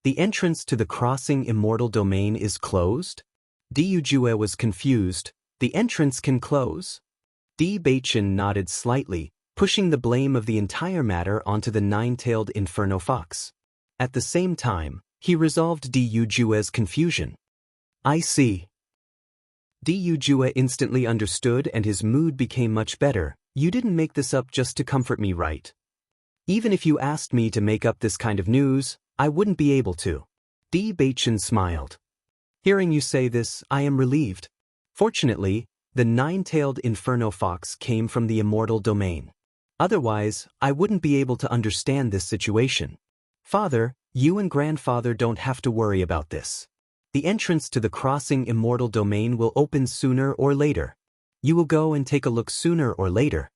The entrance to the crossing immortal domain is closed? Du Jue was confused. The entrance can close? Bewitching nodded slightly, pushing the blame of the entire matter onto the nine-tailed inferno fox. At the same time, he resolved Du Jue's confusion. I see. Du Jue instantly understood and his mood became much better. You didn't make this up just to comfort me, right? Even if you asked me to make up this kind of news, I wouldn't be able to. Bewitching smiled. Hearing you say this, I am relieved. Fortunately, the nine-tailed inferno fox came from the immortal domain. Otherwise, I wouldn't be able to understand this situation. Father, you and grandfather don't have to worry about this. The entrance to the crossing immortal domain will open sooner or later. You will go and take a look sooner or later.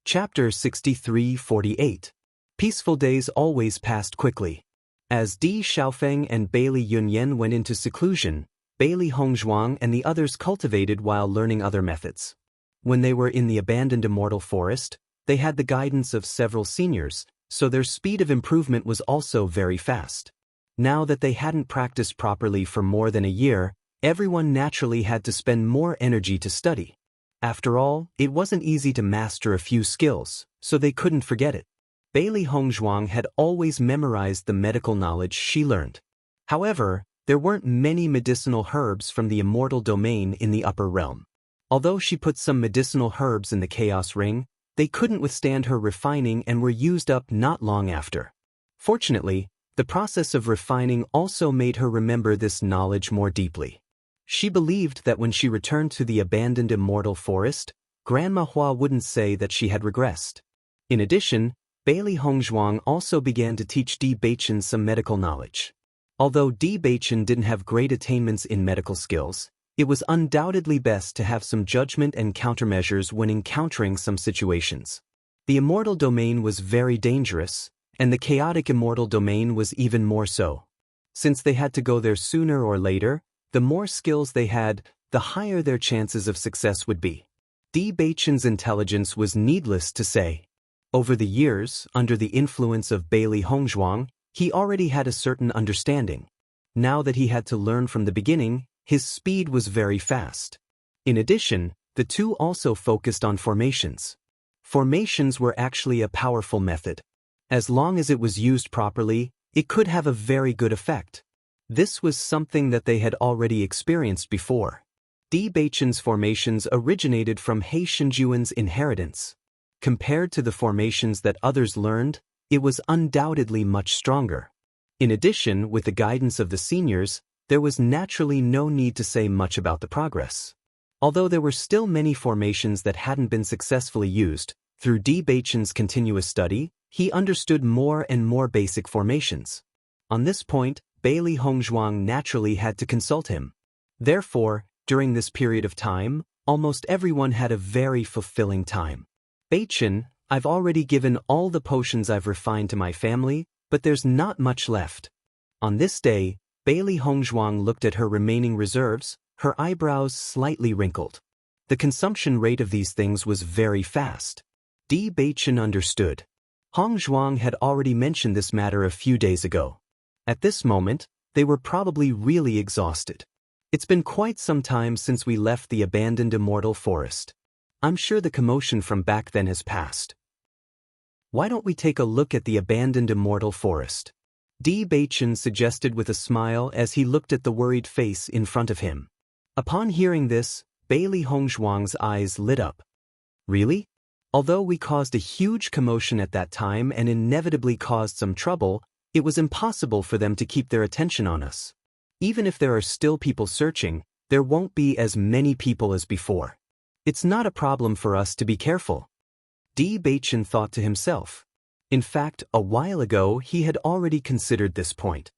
Chapter 63-48. Peaceful days always passed quickly. As Di Xiaofeng and Bailey Yunyan went into seclusion, Bailey Hongzhuang and the others cultivated while learning other methods. When they were in the abandoned immortal forest, they had the guidance of several seniors, so their speed of improvement was also very fast. Now that they hadn't practiced properly for more than a year, everyone naturally had to spend more energy to study. After all, it wasn't easy to master a few skills, so they couldn't forget it. Bailey Hongzhuang had always memorized the medical knowledge she learned. However, there weren't many medicinal herbs from the immortal domain in the upper realm. Although she put some medicinal herbs in the Chaos Ring, they couldn't withstand her refining and were used up not long after. Fortunately, the process of refining also made her remember this knowledge more deeply. She believed that when she returned to the abandoned immortal forest, Grandma Hua wouldn't say that she had regressed. In addition, Bailey Hongzhuang also began to teach Di Beichen some medical knowledge. Although Di Beichen didn't have great attainments in medical skills, it was undoubtedly best to have some judgment and countermeasures when encountering some situations. The immortal domain was very dangerous, and the chaotic immortal domain was even more so. Since they had to go there sooner or later, the more skills they had, the higher their chances of success would be. Di Beichen's intelligence was needless to say. Over the years, under the influence of Bailey Hongzhuang, he already had a certain understanding. Now that he had to learn from the beginning, his speed was very fast. In addition, the two also focused on formations. Formations were actually a powerful method. As long as it was used properly, it could have a very good effect. This was something that they had already experienced before. Di Beichen's formations originated from He Shenjuan's inheritance. Compared to the formations that others learned, it was undoubtedly much stronger. In addition, with the guidance of the seniors, there was naturally no need to say much about the progress. Although there were still many formations that hadn't been successfully used, through Di Beichen's continuous study, he understood more and more basic formations. On this point, Bailey Hongzhuang naturally had to consult him. Therefore, during this period of time, almost everyone had a very fulfilling time. Beichen, I've already given all the potions I've refined to my family, but there's not much left. On this day, Bailey Hongzhuang looked at her remaining reserves, her eyebrows slightly wrinkled. The consumption rate of these things was very fast. Di Beichen understood. Hongzhuang had already mentioned this matter a few days ago. At this moment, they were probably really exhausted. It's been quite some time since we left the abandoned immortal forest. I'm sure the commotion from back then has passed. Why don't we take a look at the abandoned immortal forest? Di Beichen suggested with a smile as he looked at the worried face in front of him. Upon hearing this, Bailey Hongzhuang's eyes lit up. Really? Although we caused a huge commotion at that time and inevitably caused some trouble, it was impossible for them to keep their attention on us. Even if there are still people searching, there won't be as many people as before. It's not a problem for us to be careful. Di Beichen thought to himself. In fact, a while ago he had already considered this point.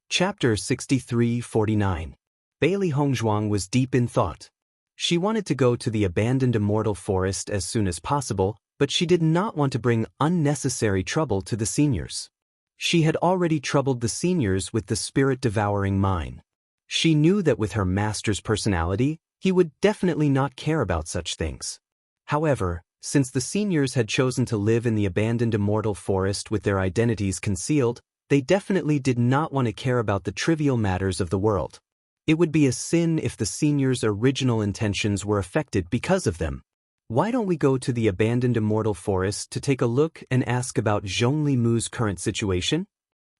Chapter 63-49. Bailey Hongzhuang was deep in thought. She wanted to go to the abandoned immortal forest as soon as possible, but she did not want to bring unnecessary trouble to the seniors. She had already troubled the seniors with the spirit-devouring mine. She knew that with her master's personality, he would definitely not care about such things. However, since the seniors had chosen to live in the abandoned immortal forest with their identities concealed, they definitely did not want to care about the trivial matters of the world. It would be a sin if the seniors' original intentions were affected because of them. Why don't we go to the abandoned immortal forest to take a look and ask about Zhongli Mu's current situation?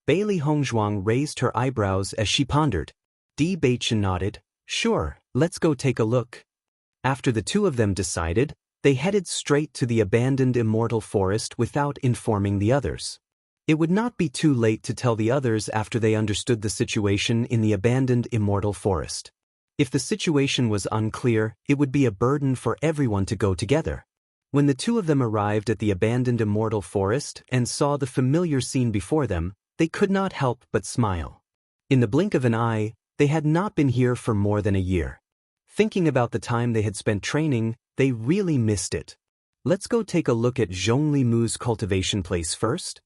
Bailey Hongzhuang raised her eyebrows as she pondered. Di Beichen nodded. Sure, let's go take a look. After the two of them decided, they headed straight to the abandoned immortal forest without informing the others. It would not be too late to tell the others after they understood the situation in the abandoned immortal forest. If the situation was unclear, it would be a burden for everyone to go together. When the two of them arrived at the abandoned immortal forest and saw the familiar scene before them, they could not help but smile. In the blink of an eye, they had not been here for more than a year. Thinking about the time they had spent training, they really missed it. Let's go take a look at Zhongli Mu's cultivation place first,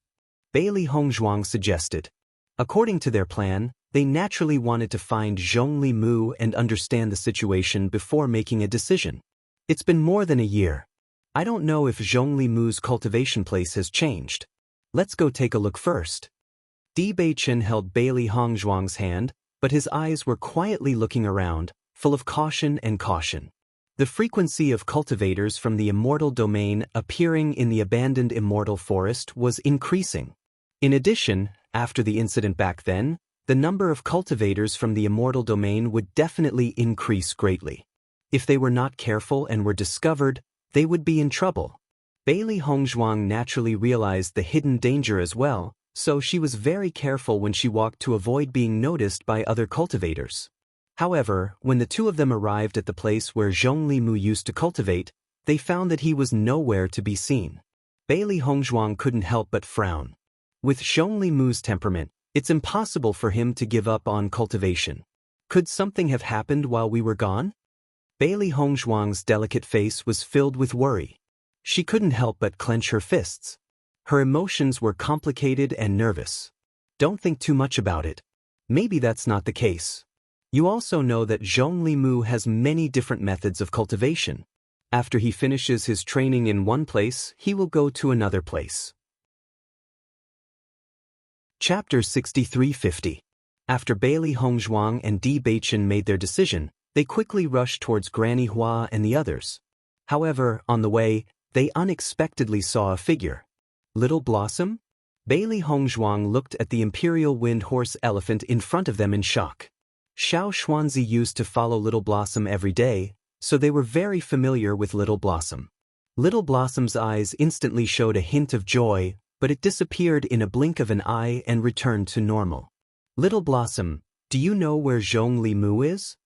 Bailey Hongzhuang suggested. According to their plan, they naturally wanted to find Zhongli Mu and understand the situation before making a decision. It's been more than a year. I don't know if Zhongli Mu's cultivation place has changed. Let's go take a look first. Di Beichen held Bailey Hongzhuang's hand, but his eyes were quietly looking around, full of caution and caution. The frequency of cultivators from the immortal domain appearing in the abandoned immortal forest was increasing. In addition, after the incident back then, the number of cultivators from the immortal domain would definitely increase greatly. If they were not careful and were discovered, they would be in trouble. Bailey Hongzhuang naturally realized the hidden danger as well, so she was very careful when she walked to avoid being noticed by other cultivators. However, when the two of them arrived at the place where Zhongli Mu used to cultivate, they found that he was nowhere to be seen. Bailey Hongzhuang couldn't help but frown. With Zhongli Mu's temperament, it's impossible for him to give up on cultivation. Could something have happened while we were gone? Bailey Hongzhuang's delicate face was filled with worry. She couldn't help but clench her fists. Her emotions were complicated and nervous. Don't think too much about it. Maybe that's not the case. You also know that Zhongli Mu has many different methods of cultivation. After he finishes his training in one place, he will go to another place. Chapter 6350. After Bailey Hongzhuang and Di Beichen made their decision, they quickly rushed towards Granny Hua and the others. However, on the way, they unexpectedly saw a figure. Little Blossom? Bailey Hongzhuang looked at the imperial wind horse elephant in front of them in shock. Xiao Xuanzi used to follow Little Blossom every day, so they were very familiar with Little Blossom. Little Blossom's eyes instantly showed a hint of joy, but it disappeared in a blink of an eye and returned to normal. Little Blossom, do you know where Zhongli Mu is?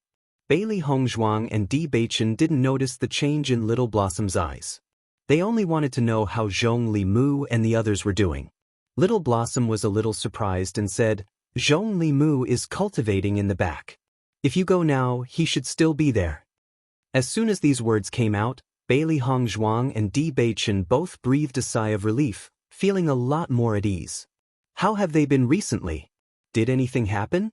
Bailey Hongzhuang and Di Beichen didn't notice the change in Little Blossom's eyes. They only wanted to know how Zhongli Mu and the others were doing. Little Blossom was a little surprised and said, Zhongli Mu is cultivating in the back. If you go now, he should still be there. As soon as these words came out, Bailey Hongzhuang and Di Beichen both breathed a sigh of relief, feeling a lot more at ease. How have they been recently? Did anything happen?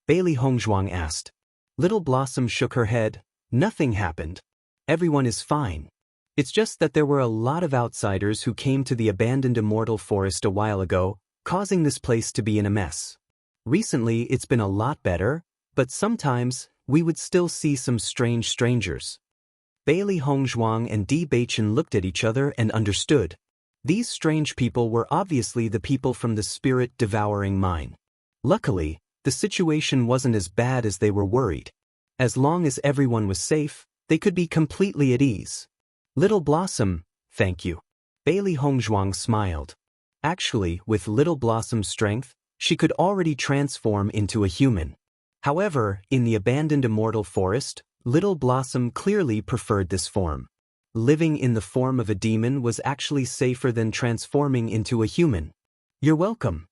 Bailey Hongzhuang asked. Little Blossom shook her head. Nothing happened. Everyone is fine. It's just that there were a lot of outsiders who came to the abandoned immortal forest a while ago, causing this place to be in a mess. Recently it's been a lot better, but sometimes we would still see some strange strangers. Bailey Hongzhuang and Di Beichen looked at each other and understood. These strange people were obviously the people from the spirit-devouring mine. Luckily, the situation wasn't as bad as they were worried. As long as everyone was safe, they could be completely at ease. Little Blossom, thank you. Bailey Hongzhuang smiled. Actually, with Little Blossom's strength, she could already transform into a human. However, in the abandoned immortal forest, Little Blossom clearly preferred this form. Living in the form of a demon was actually safer than transforming into a human. You're welcome.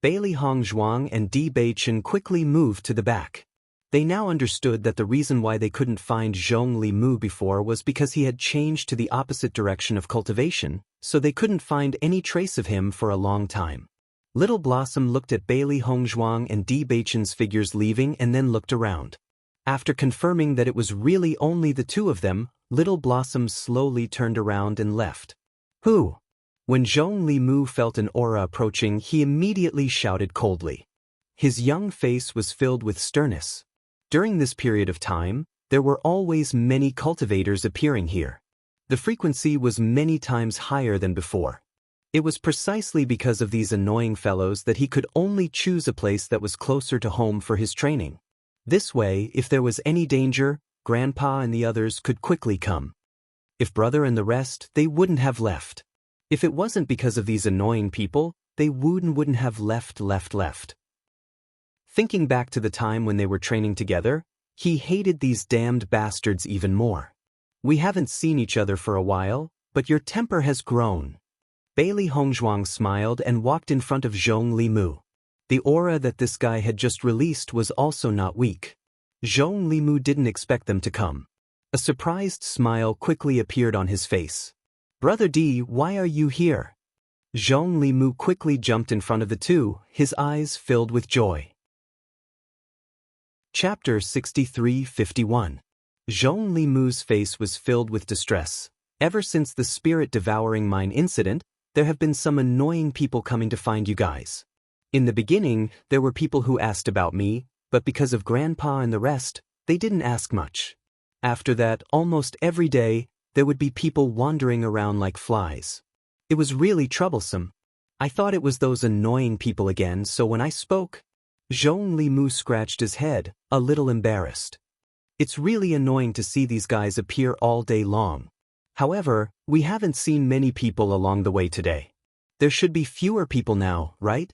Bailey Hongzhuang and Di Beichen quickly moved to the back. They now understood that the reason why they couldn't find Zhongli Mu before was because he had changed to the opposite direction of cultivation, so they couldn't find any trace of him for a long time. Little Blossom looked at Bailey Hongzhuang and Di Beichen's figures leaving and then looked around. After confirming that it was really only the two of them, Little Blossom slowly turned around and left. Who? When Zhongli Mu felt an aura approaching, he immediately shouted coldly. His young face was filled with sternness. During this period of time, there were always many cultivators appearing here. The frequency was many times higher than before. It was precisely because of these annoying fellows that he could only choose a place that was closer to home for his training. This way, if there was any danger, Grandpa and the others could quickly come. If Brother and the rest, they wouldn't have left. If it wasn't because of these annoying people, they wouldn't have left. Thinking back to the time when they were training together, he hated these damned bastards even more. We haven't seen each other for a while, but your temper has grown. Bailey Hongzhuang smiled and walked in front of Zhong Limu. The aura that this guy had just released was also not weak. Zhong Limu didn't expect them to come. A surprised smile quickly appeared on his face. Brother D, why are you here? Zhong Limu quickly jumped in front of the two, his eyes filled with joy. Chapter 63-51. Zhong Limu's face was filled with distress. Ever since the spirit-devouring mine incident, there have been some annoying people coming to find you guys. In the beginning, there were people who asked about me, but because of Grandpa and the rest, they didn't ask much. After that, almost every day, there would be people wandering around like flies. It was really troublesome. I thought it was those annoying people again, so when I spoke, Zhong Limu scratched his head, a little embarrassed. It's really annoying to see these guys appear all day long. However, we haven't seen many people along the way today. There should be fewer people now, right?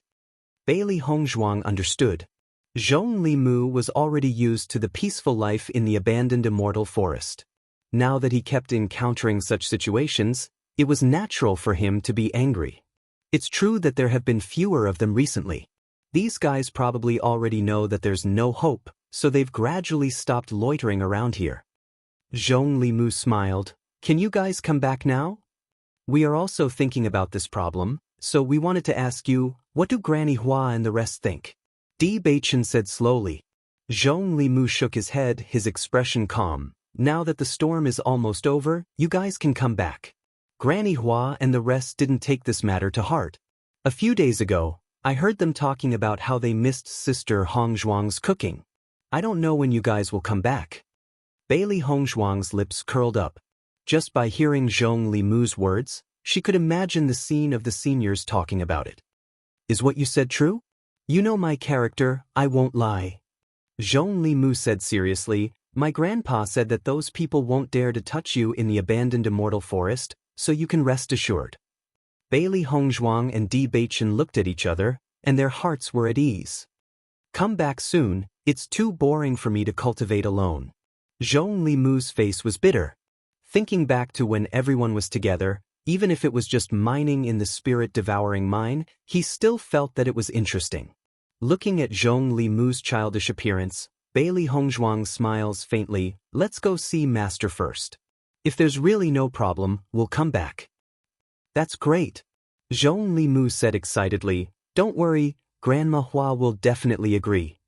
Bailey Hongzhuang understood. Zhong Limu was already used to the peaceful life in the abandoned immortal forest. Now that he kept encountering such situations, it was natural for him to be angry. It's true that there have been fewer of them recently. These guys probably already know that there's no hope, so they've gradually stopped loitering around here. Zhong Limu smiled. Can you guys come back now? We are also thinking about this problem, so we wanted to ask you, what do Granny Hua and the rest think? Bewitching said slowly. Zhong Limu shook his head, his expression calm. Now that the storm is almost over, you guys can come back. Granny Hua and the rest didn't take this matter to heart. A few days ago, I heard them talking about how they missed Sister Hongzhuang's cooking. I don't know when you guys will come back. Bailey Hongzhuang's lips curled up. Just by hearing Zhong Limu's words, she could imagine the scene of the seniors talking about it. Is what you said true? You know my character, I won't lie. Zhong Limu said seriously, my grandpa said that those people won't dare to touch you in the abandoned immortal forest, so you can rest assured. Bailey Hongzhuang and Bewitching looked at each other, and their hearts were at ease. Come back soon, it's too boring for me to cultivate alone. Zhong Limu's face was bitter. Thinking back to when everyone was together, even if it was just mining in the spirit-devouring mine, he still felt that it was interesting. Looking at Zhong Limu's childish appearance, Bailey Hongzhuang smiles faintly. Let's go see Master first. If there's really no problem, we'll come back. That's great. Zhong Limu said excitedly. Don't worry, Grandma Hua will definitely agree.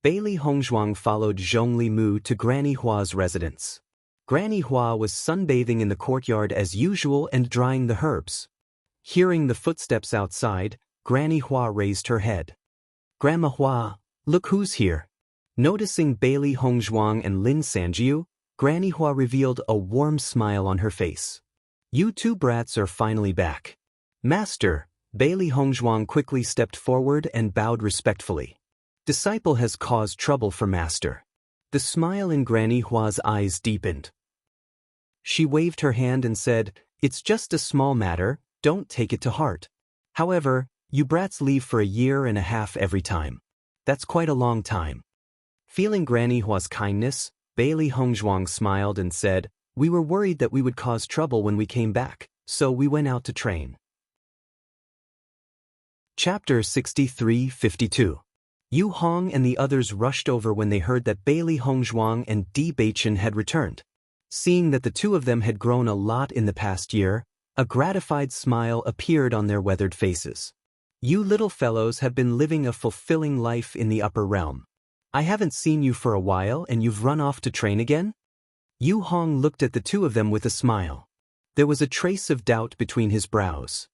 Bailey Hongzhuang followed Zhong Limu to Granny Hua's residence. Granny Hua was sunbathing in the courtyard as usual and drying the herbs. Hearing the footsteps outside, Granny Hua raised her head. Grandma Hua, look who's here. Noticing Bailey Hongzhuang and Lin Sanjiu, Granny Hua revealed a warm smile on her face. You two brats are finally back. Master, Bailey Hongzhuang quickly stepped forward and bowed respectfully. Disciple has caused trouble for Master. The smile in Granny Hua's eyes deepened. She waved her hand and said, it's just a small matter, don't take it to heart. However, you brats leave for 1.5 years every time. That's quite a long time. Feeling Granny Hua's kindness, Bailey Hongzhuang smiled and said, we were worried that we would cause trouble when we came back, so we went out to train. Chapter 63-52. Yu Hong and the others rushed over when they heard that Bailey Hongzhuang and Bewitching had returned. Seeing that the two of them had grown a lot in the past year, a gratified smile appeared on their weathered faces. You little fellows have been living a fulfilling life in the upper realm. I haven't seen you for a while and you've run off to train again? Yu Hong looked at the two of them with a smile. There was a trace of doubt between his brows.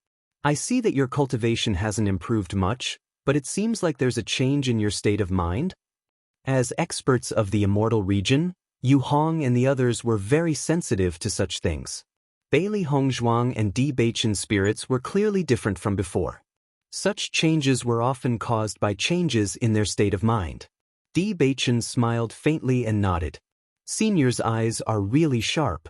I see that your cultivation hasn't improved much, but it seems like there's a change in your state of mind. As experts of the immortal region, Yu Hong and the others were very sensitive to such things. Bailey Hongzhuang and Bewitching spirits were clearly different from before. Such changes were often caused by changes in their state of mind. Bewitching smiled faintly and nodded. Senior's eyes are really sharp.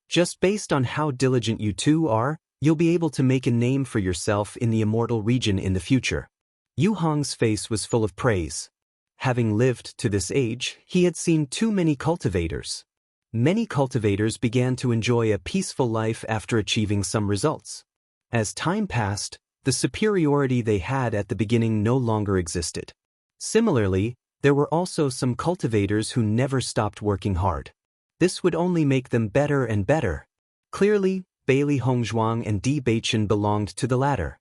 Just based on how diligent you two are, You'll be able to make a name for yourself in the immortal region in the future. Yu Hong's face was full of praise. Having lived to this age, he had seen too many cultivators. Many cultivators began to enjoy a peaceful life after achieving some results. As time passed, the superiority they had at the beginning no longer existed. Similarly, there were also some cultivators who never stopped working hard. This would only make them better and better. Clearly, Bailey Hongzhuang and Di Beichen belonged to the latter.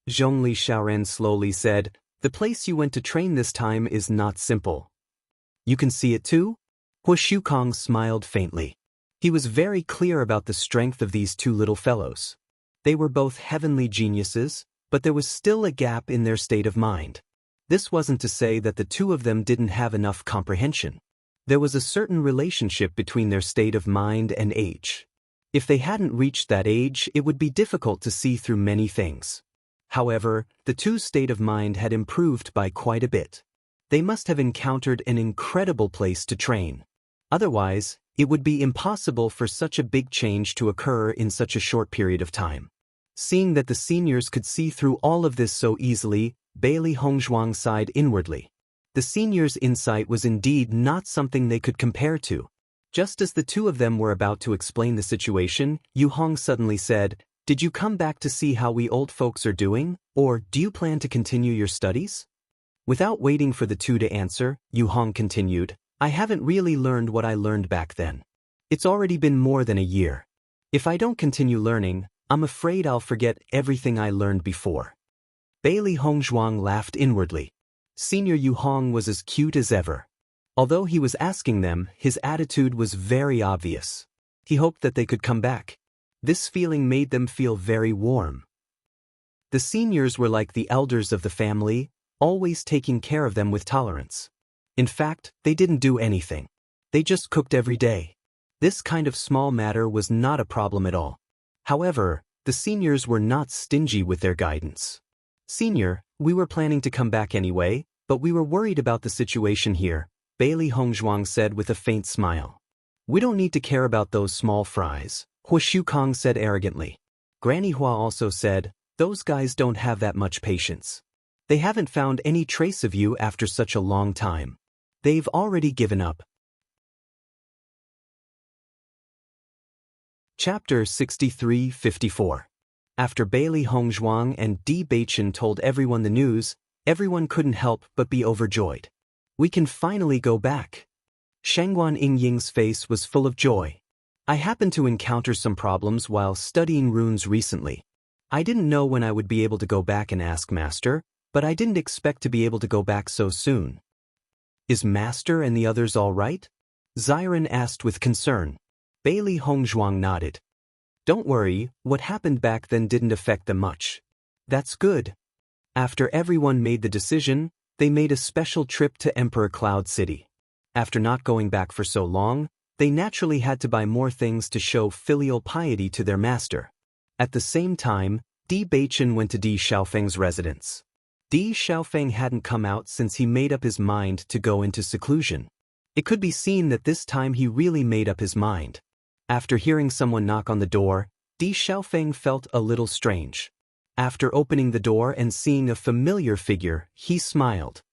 Zhongli Xiaoren slowly said, "The place you went to train this time is not simple." "You can see it too?" Hu Shukong smiled faintly. He was very clear about the strength of these two little fellows. They were both heavenly geniuses, but there was still a gap in their state of mind. This wasn't to say that the two of them didn't have enough comprehension. There was a certain relationship between their state of mind and age. If they hadn't reached that age, it would be difficult to see through many things. However, the two's state of mind had improved by quite a bit. They must have encountered an incredible place to train. Otherwise, it would be impossible for such a big change to occur in such a short period of time. Seeing that the seniors could see through all of this so easily, Bailey Hongzhuang sighed inwardly. The seniors' insight was indeed not something they could compare to. Just as the two of them were about to explain the situation, Yu Hong suddenly said, "Did you come back to see how we old folks are doing, or do you plan to continue your studies?" Without waiting for the two to answer, Yu Hong continued, "I haven't really learned what I learned back then. It's already been more than a year. If I don't continue learning, I'm afraid I'll forget everything I learned before." Bailey Hongzhuang laughed inwardly. Senior Yu Hong was as cute as ever. Although he was asking them, his attitude was very obvious. He hoped that they could come back. This feeling made them feel very warm. The seniors were like the elders of the family, always taking care of them with tolerance. In fact, they didn't do anything. They just cooked every day. This kind of small matter was not a problem at all. However, the seniors were not stingy with their guidance. "Senior, we were planning to come back anyway, but we were worried about the situation here," Bailey Hongzhuang said with a faint smile. "We don't need to care about those small fries," Hu Shukong said arrogantly. Granny Hua also said, "Those guys don't have that much patience. They haven't found any trace of you after such a long time. They've already given up." Chapter 63-54. After Bailey Hongzhuang and Di Beichen told everyone the news, everyone couldn't help but be overjoyed. "We can finally go back." Shangguan Yingying's face was full of joy. "I happened to encounter some problems while studying runes recently. I didn't know when I would be able to go back and ask Master, but I didn't expect to be able to go back so soon." "Is Master and the others all right?" Xiren asked with concern. Bailey Hongzhuang nodded. "Don't worry, what happened back then didn't affect them much." "That's good." After everyone made the decision, they made a special trip to Emperor Cloud City. After not going back for so long, they naturally had to buy more things to show filial piety to their master. At the same time, Di Beichen went to Di Xiaofeng's residence. Di Xiaofeng hadn't come out since he made up his mind to go into seclusion. It could be seen that this time he really made up his mind. After hearing someone knock on the door, Di Xiaofeng felt a little strange. After opening the door and seeing a familiar figure, he smiled.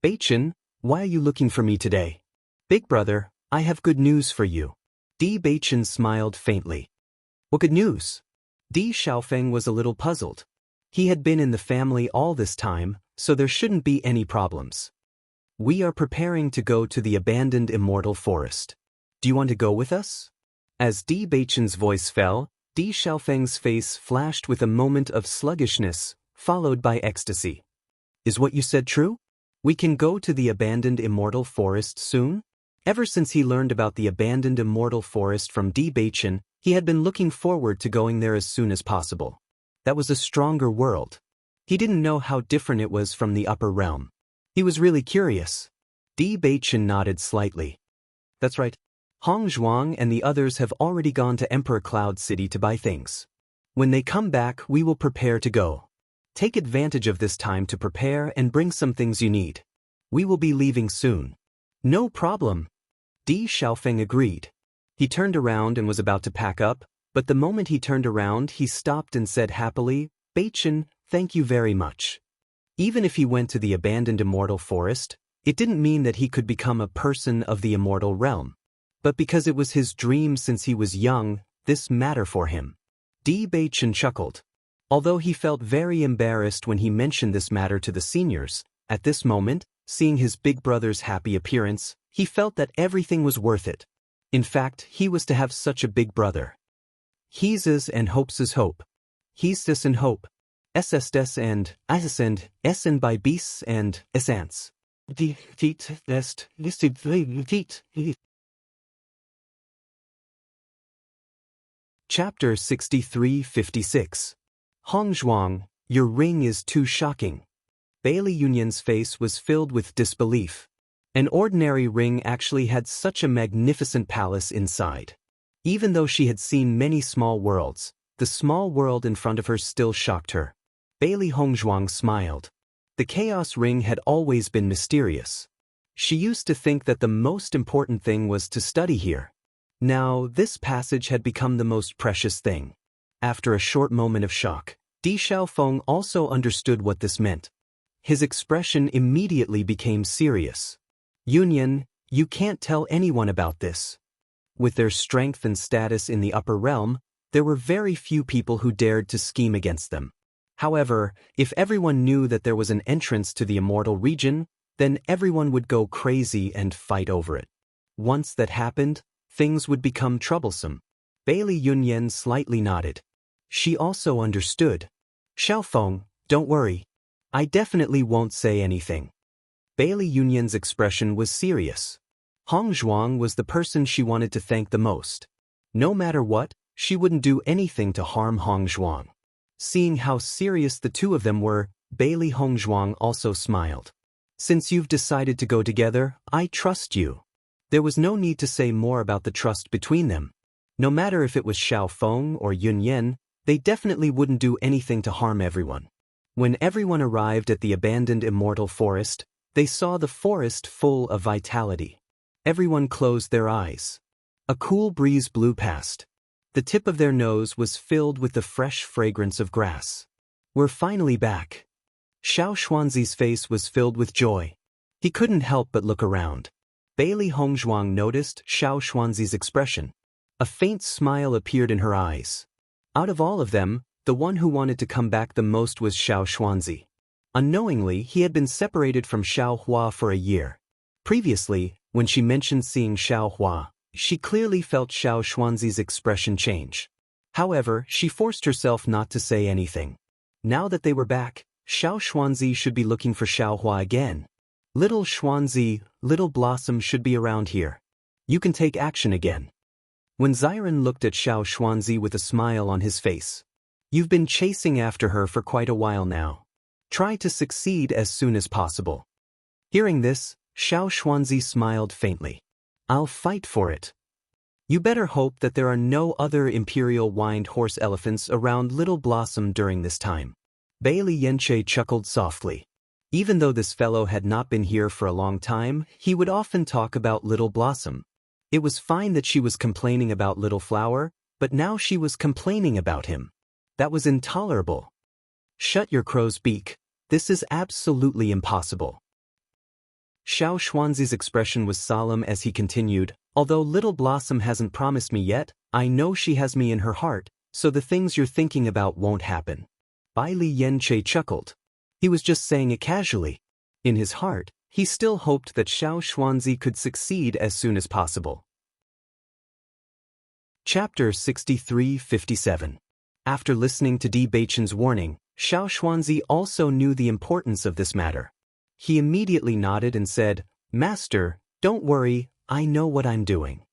"Beichen, why are you looking for me today?" "Big brother, I have good news for you." Di Beichen smiled faintly. "What good news?" Di Xiaofeng was a little puzzled. He had been in the family all this time, so there shouldn't be any problems. "We are preparing to go to the abandoned immortal forest. Do you want to go with us?" As Di Beichen's voice fell, Di Xiaofeng's face flashed with a moment of sluggishness, followed by ecstasy. "Is what you said true? We can go to the abandoned immortal forest soon?" Ever since he learned about the abandoned immortal forest from Di Beichen, he had been looking forward to going there as soon as possible. That was a stronger world. He didn't know how different it was from the upper realm. He was really curious. Di Beichen nodded slightly. "That's right. Hongzhuang and the others have already gone to Emperor Cloud City to buy things. When they come back, we will prepare to go. Take advantage of this time to prepare and bring some things you need. We will be leaving soon." "No problem." Di Xiaofeng agreed. He turned around and was about to pack up, But the moment he turned around, he stopped and said happily, "Beichen, thank you very much." Even if he went to the abandoned immortal forest, it didn't mean that he could become a person of the immortal realm. But because it was his dream since he was young, this mattered for him. Beichen chuckled. Although he felt very embarrassed when he mentioned this matter to the seniors, at this moment, seeing his big brother's happy appearance, he felt that everything was worth it. In fact, he was to have such a big brother. He's and hopes hope. He's this and hope. SS des and Isis and Essen by Beasts and Essence. Die Tiet est listed Tiet. Chapter 63-56. Hongzhuang, your ring is too shocking. Bailey Yunyan's face was filled with disbelief. An ordinary ring actually had such a magnificent palace inside. Even though she had seen many small worlds, the small world in front of her still shocked her. Bailey Hongzhuang smiled. The Chaos Ring had always been mysterious. She used to think that the most important thing was to study here. Now, this passage had become the most precious thing. After a short moment of shock, Di Xiaofeng also understood what this meant. His expression immediately became serious. Yunyan, you can't tell anyone about this. With their strength and status in the upper realm, there were very few people who dared to scheme against them. However, if everyone knew that there was an entrance to the immortal region, then everyone would go crazy and fight over it. Once that happened, things would become troublesome. Bailey Yunyan slightly nodded. She also understood. Xiaofeng, don't worry. I definitely won't say anything. Bailey Yunyan's expression was serious. Hongzhuang was the person she wanted to thank the most. No matter what, she wouldn't do anything to harm Hongzhuang. Seeing how serious the two of them were, Bailey Hongzhuang also smiled. Since you've decided to go together, I trust you. There was no need to say more about the trust between them. No matter if it was Xiaofeng or Yunyan, they definitely wouldn't do anything to harm everyone. When everyone arrived at the abandoned immortal forest, they saw the forest full of vitality. Everyone closed their eyes. A cool breeze blew past. The tip of their nose was filled with the fresh fragrance of grass. We're finally back. Xiao Xuanzi's face was filled with joy. He couldn't help but look around. Bailey Hongzhuang noticed Xiao Xuanzi's expression. A faint smile appeared in her eyes. Out of all of them, the one who wanted to come back the most was Xiao Xuanzi. Unknowingly, he had been separated from Xiao Hua for a year. Previously, when she mentioned seeing Xiao Hua, she clearly felt Xiao Xuanzi's expression change. However, she forced herself not to say anything. Now that they were back, Xiao Xuanzi should be looking for Xiao Hua again. Little Xuanzi, Little Blossom should be around here. You can take action again. When Xiren looked at Xiao Xuanzi with a smile on his face. You've been chasing after her for quite a while now. Try to succeed as soon as possible. Hearing this, Xiao Xuanzi smiled faintly. I'll fight for it. You better hope that there are no other imperial wind horse elephants around Little Blossom during this time. Bailey Yenche chuckled softly. Even though this fellow had not been here for a long time, he would often talk about Little Blossom. It was fine that she was complaining about Little Flower, but now she was complaining about him. That was intolerable. Shut your crow's beak. This is absolutely impossible. Xiao Xuanzi's expression was solemn as he continued, although Little Blossom hasn't promised me yet, I know she has me in her heart, so the things you're thinking about won't happen. Bai Li Yenche chuckled. He was just saying it casually. In his heart, he still hoped that Xiao Xuanzi could succeed as soon as possible. Chapter 63-57. After listening to Beichen's warning, Xiao Xuanzi also knew the importance of this matter. He immediately nodded and said, Master, don't worry, I know what I'm doing.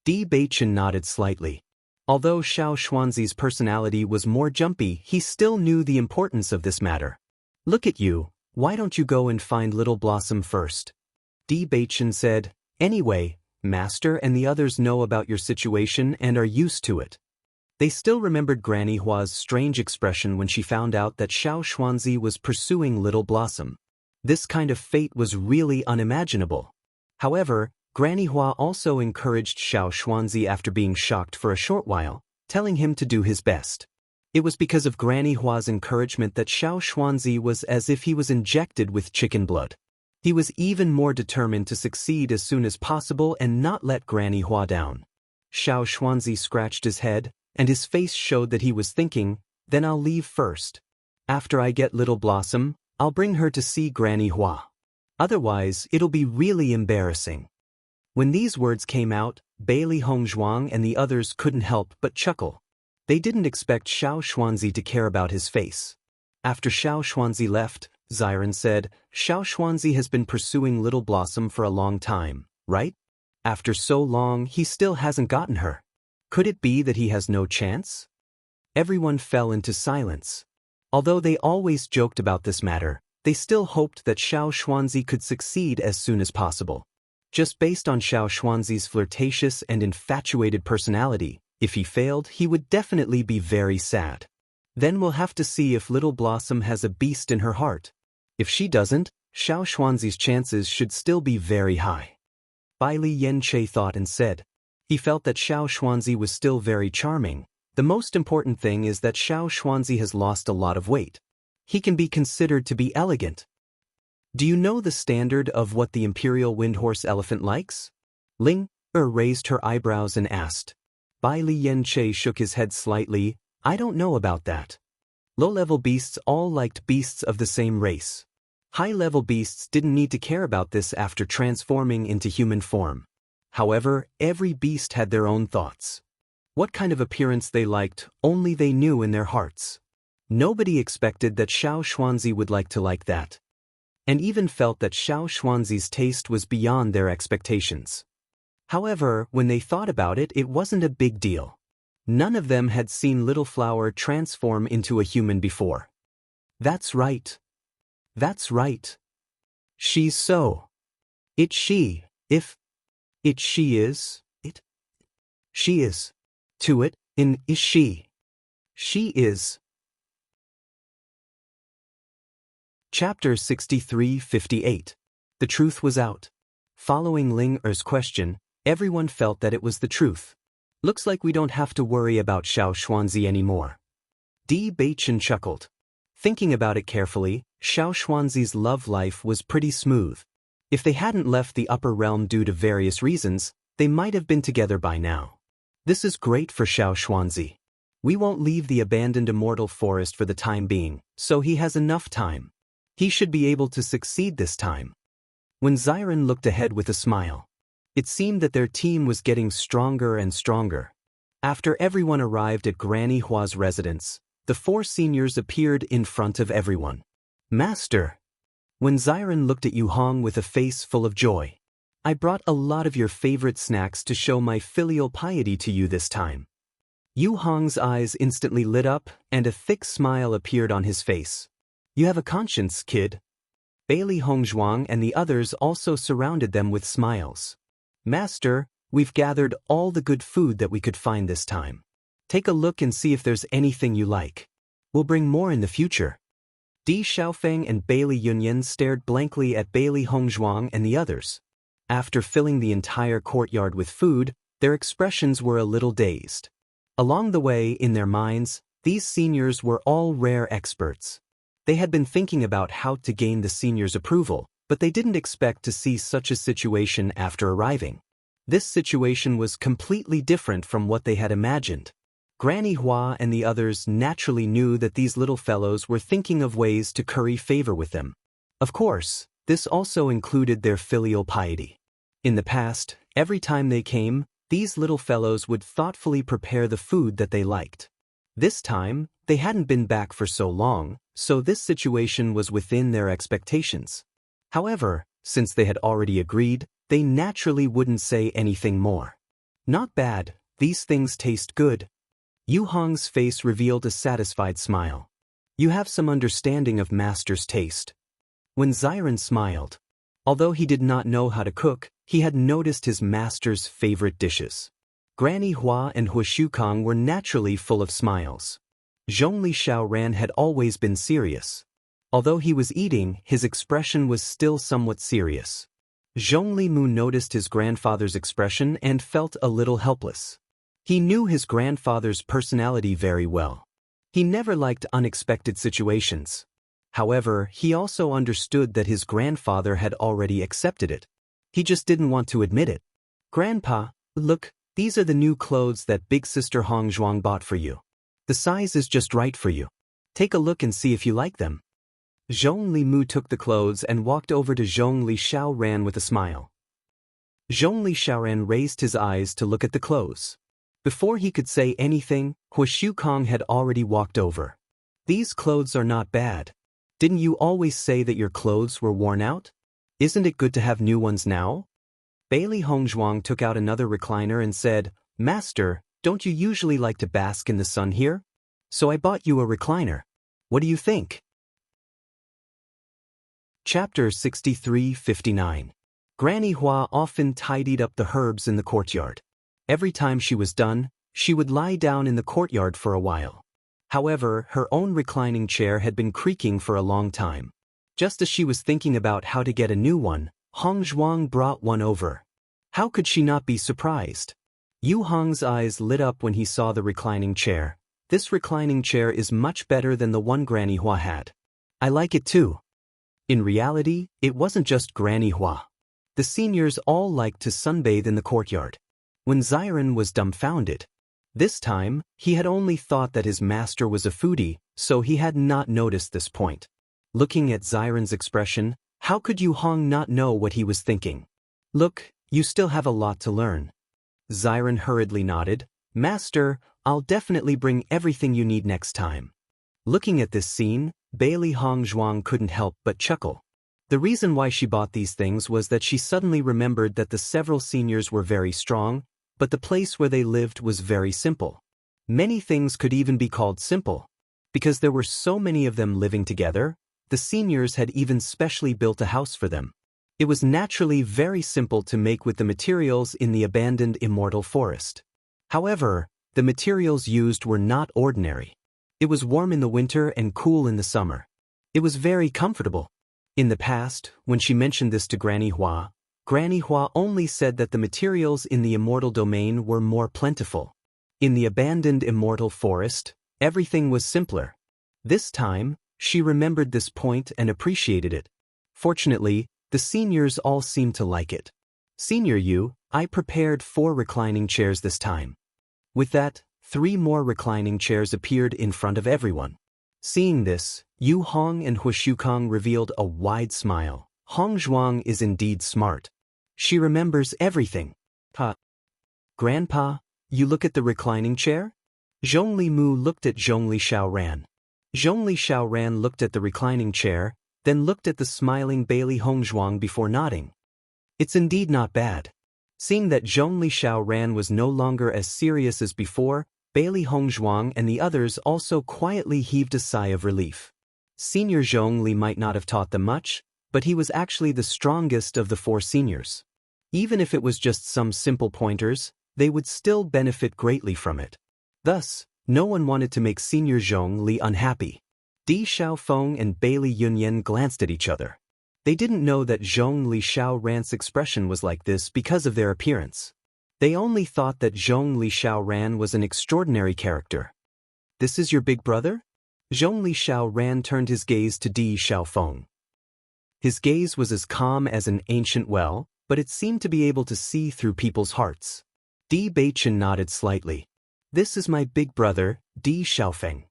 Beichen nodded slightly. Although Xiao Xuanzi's personality was more jumpy, he still knew the importance of this matter. Look at you, why don't you go and find Little Blossom first? Beichen said, Anyway, Master and the others know about your situation and are used to it. They still remembered Granny Hua's strange expression when she found out that Xiao Xuanzi was pursuing Little Blossom. This kind of fate was really unimaginable. However, Granny Hua also encouraged Xiao Xuanzi after being shocked for a short while, telling him to do his best. It was because of Granny Hua's encouragement that Xiao Xuanzi was as if he was injected with chicken blood. He was even more determined to succeed as soon as possible and not let Granny Hua down. Xiao Xuanzi scratched his head, and his face showed that he was thinking, then I'll leave first. After I get Little Blossom, I'll bring her to see Granny Hua. Otherwise, it'll be really embarrassing. When these words came out, Bailey Hongzhuang and the others couldn't help but chuckle. They didn't expect Xiao Xuanzi to care about his face. After Xiao Xuanzi left, Xiren said, Xiao Xuanzi has been pursuing Little Blossom for a long time, right? After so long, he still hasn't gotten her. Could it be that he has no chance? Everyone fell into silence. Although they always joked about this matter, they still hoped that Xiao Xuanzi could succeed as soon as possible. Just based on Xiao Xuanzi's flirtatious and infatuated personality, if he failed, he would definitely be very sad. Then we'll have to see if Little Blossom has a beast in her heart. If she doesn't, Xiao Xuanzi's chances should still be very high. Bai Li Yanche thought and said. He felt that Xiao Xuanzi was still very charming. The most important thing is that Xiao Xuanzi has lost a lot of weight. He can be considered to be elegant. Do you know the standard of what the imperial windhorse elephant likes? Ling raised her eyebrows and asked. Bai Li Yanche shook his head slightly. I don't know about that. Low-level beasts all liked beasts of the same race. High-level beasts didn't need to care about this after transforming into human form. However, every beast had their own thoughts. What kind of appearance they liked, only they knew in their hearts. Nobody expected that Xiao Xuanzi would like that. And even felt that Xiao Xuanzi's taste was beyond their expectations. However, when they thought about it, it wasn't a big deal. None of them had seen Little Flower transform into a human before. That's right. That's right. She's so. It's she, if. It she is, it. She is. To it, in is she. She is. Chapter 63-58. The truth was out. Following Ling Er's question, everyone felt that it was the truth. Looks like we don't have to worry about Xiao Xuanzi anymore. Di Baichen chuckled. Thinking about it carefully, Xiao Xuanzi's love life was pretty smooth. If they hadn't left the upper realm due to various reasons, they might have been together by now. This is great for Xiao Xuanzi. We won't leave the abandoned immortal forest for the time being, so he has enough time. He should be able to succeed this time. When Xiren looked ahead with a smile, it seemed that their team was getting stronger and stronger. After everyone arrived at Granny Hua's residence, the 4 seniors appeared in front of everyone. Master! When Xiren looked at Yu Hong with a face full of joy, I brought a lot of your favorite snacks to show my filial piety to you this time. Yu Hong's eyes instantly lit up, and a thick smile appeared on his face. You have a conscience, kid. Bailey Hongzhuang and the others also surrounded them with smiles. Master, we've gathered all the good food that we could find this time. Take a look and see if there's anything you like. We'll bring more in the future. Di Xiaofeng and Bailey Yunyan stared blankly at Bailey Hongzhuang and the others. After filling the entire courtyard with food, their expressions were a little dazed. Along the way, in their minds, these seniors were all rare experts. They had been thinking about how to gain the seniors' approval, but they didn't expect to see such a situation after arriving. This situation was completely different from what they had imagined. Granny Hua and the others naturally knew that these little fellows were thinking of ways to curry favor with them. Of course, this also included their filial piety. In the past, every time they came, these little fellows would thoughtfully prepare the food that they liked. This time, they hadn't been back for so long, so this situation was within their expectations. However, since they had already agreed, they naturally wouldn't say anything more. Not bad, these things taste good. Yu Hong's face revealed a satisfied smile. You have some understanding of master's taste. When Xiren smiled, although he did not know how to cook, he had noticed his master's favorite dishes. Granny Hua and Hu Shukong were naturally full of smiles. Zhongli Xiaoran had always been serious. Although he was eating, his expression was still somewhat serious. Zhongli Mu noticed his grandfather's expression and felt a little helpless. He knew his grandfather's personality very well. He never liked unexpected situations. However, he also understood that his grandfather had already accepted it. He just didn't want to admit it. "Grandpa, look, these are the new clothes that big sister Hong Zhuang bought for you. The size is just right for you. Take a look and see if you like them." Zhong Li Mu took the clothes and walked over to Zhong Li Xiaoran with a smile. Zhong Li Xiaoran raised his eyes to look at the clothes. Before he could say anything, Hu Shukong had already walked over. "These clothes are not bad. Didn't you always say that your clothes were worn out? Isn't it good to have new ones now?" Bailey Hongzhuang took out another recliner and said, "Master, don't you usually like to bask in the sun here? So I bought you a recliner. What do you think?" Chapter 63-59. Granny Hua often tidied up the herbs in the courtyard. Every time she was done, she would lie down in the courtyard for a while. However, her own reclining chair had been creaking for a long time. Just as she was thinking about how to get a new one, Hong Zhuang brought one over. How could she not be surprised? Yu Hong's eyes lit up when he saw the reclining chair. "This reclining chair is much better than the one Granny Hua had. I like it too." In reality, it wasn't just Granny Hua. The seniors all liked to sunbathe in the courtyard. When Xiren was dumbfounded. This time, he had only thought that his master was a foodie, so he had not noticed this point. Looking at Xiren's expression, how could Yu Hong not know what he was thinking? "Look, you still have a lot to learn." Xiren hurriedly nodded. "Master, I'll definitely bring everything you need next time." Looking at this scene, Bailey Hongzhuang couldn't help but chuckle. The reason why she bought these things was that she suddenly remembered that the several seniors were very strong, but the place where they lived was very simple. Many things could even be called simple. Because there were so many of them living together, the seniors had even specially built a house for them. It was naturally very simple to make with the materials in the abandoned immortal forest. However, the materials used were not ordinary. It was warm in the winter and cool in the summer. It was very comfortable. In the past, when she mentioned this to Granny Hua only said that the materials in the immortal domain were more plentiful. In the abandoned immortal forest, everything was simpler. This time, she remembered this point and appreciated it. Fortunately, the seniors all seemed to like it. "Senior Yu, I prepared 4 reclining chairs this time." With that, 3 more reclining chairs appeared in front of everyone. Seeing this, Yu Hong and Hu Shukong revealed a wide smile. Hong Zhuang is indeed smart. She remembers everything. "Grandpa, you look at the reclining chair?" Zhong Li Mu looked at Zhong Li Xiaoran. Zhong Li Xiaoran looked at the reclining chair, then looked at the smiling Bailey Hongzhuang before nodding. "It's indeed not bad." Seeing that Zhong Li Xiaoran was no longer as serious as before, Bailey Hongzhuang and the others also quietly heaved a sigh of relief. Senior Zhong Li might not have taught them much, but he was actually the strongest of the 4 seniors. Even if it was just some simple pointers, they would still benefit greatly from it. Thus, no one wanted to make Senior Zhong Li unhappy. Di Xiaofeng and Bailey Yunyan glanced at each other. They didn't know that Zhong Li Xiaoran's expression was like this because of their appearance. They only thought that Zhong Li Xiaoran was an extraordinary character. "This is your big brother?" Zhong Li Xiaoran turned his gaze to Di Xiaofeng. His gaze was as calm as an ancient well, but it seemed to be able to see through people's hearts. Di Beichen nodded slightly. "This is my big brother, Di Xiaofeng."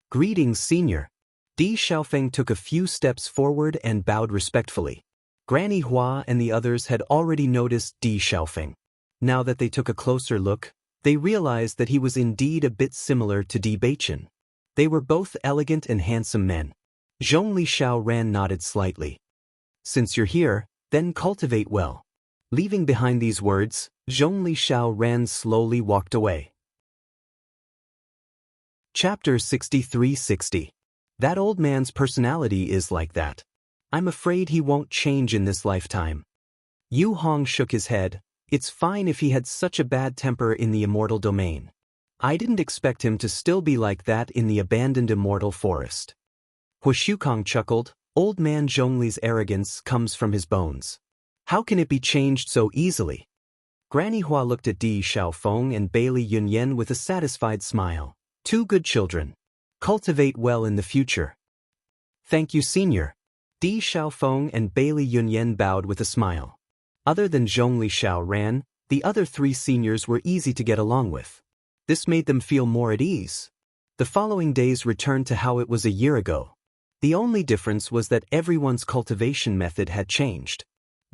"Greetings, senior." Di Xiaofeng took a few steps forward and bowed respectfully. Granny Hua and the others had already noticed Di Xiaofeng. Now that they took a closer look, they realized that he was indeed a bit similar to Di Beichen. They were both elegant and handsome men. Zhong Li Xiaoran nodded slightly. "Since you're here, then cultivate well." Leaving behind these words, Zhong Li Xiaoran slowly walked away. Chapter 63-60. That old man's personality is like that. I'm afraid he won't change in this lifetime. Yu Hong shook his head. It's fine if he had such a bad temper in the immortal domain. I didn't expect him to still be like that in the abandoned immortal forest. Hu Shukong chuckled. Old man Zhongli's arrogance comes from his bones. How can it be changed so easily? Granny Hua looked at Di Xiaofeng and Bailey Yunyan with a satisfied smile. Two good children. Cultivate well in the future. Thank you, Senior. Di Xiaofeng and Bailey Yunyan bowed with a smile. Other than Zhongli Xiaoran, the other three seniors were easy to get along with. This made them feel more at ease. The following days returned to how it was a year ago. The only difference was that everyone's cultivation method had changed.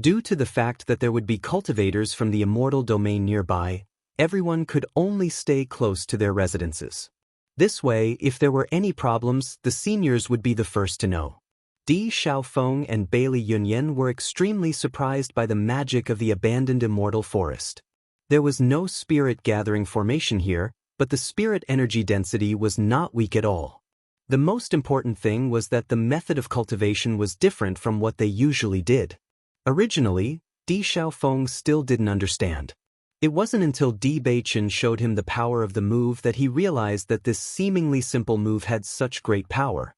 Due to the fact that there would be cultivators from the immortal domain nearby, everyone could only stay close to their residences. This way, if there were any problems, the seniors would be the first to know. Di Xiaofeng and Bailey Yunyan were extremely surprised by the magic of the abandoned immortal forest. There was no spirit gathering formation here, but the spirit energy density was not weak at all. The most important thing was that the method of cultivation was different from what they usually did. Originally, Di Xiaofeng still didn't understand. It wasn't until Di Beichen showed him the power of the move that he realized that this seemingly simple move had such great power.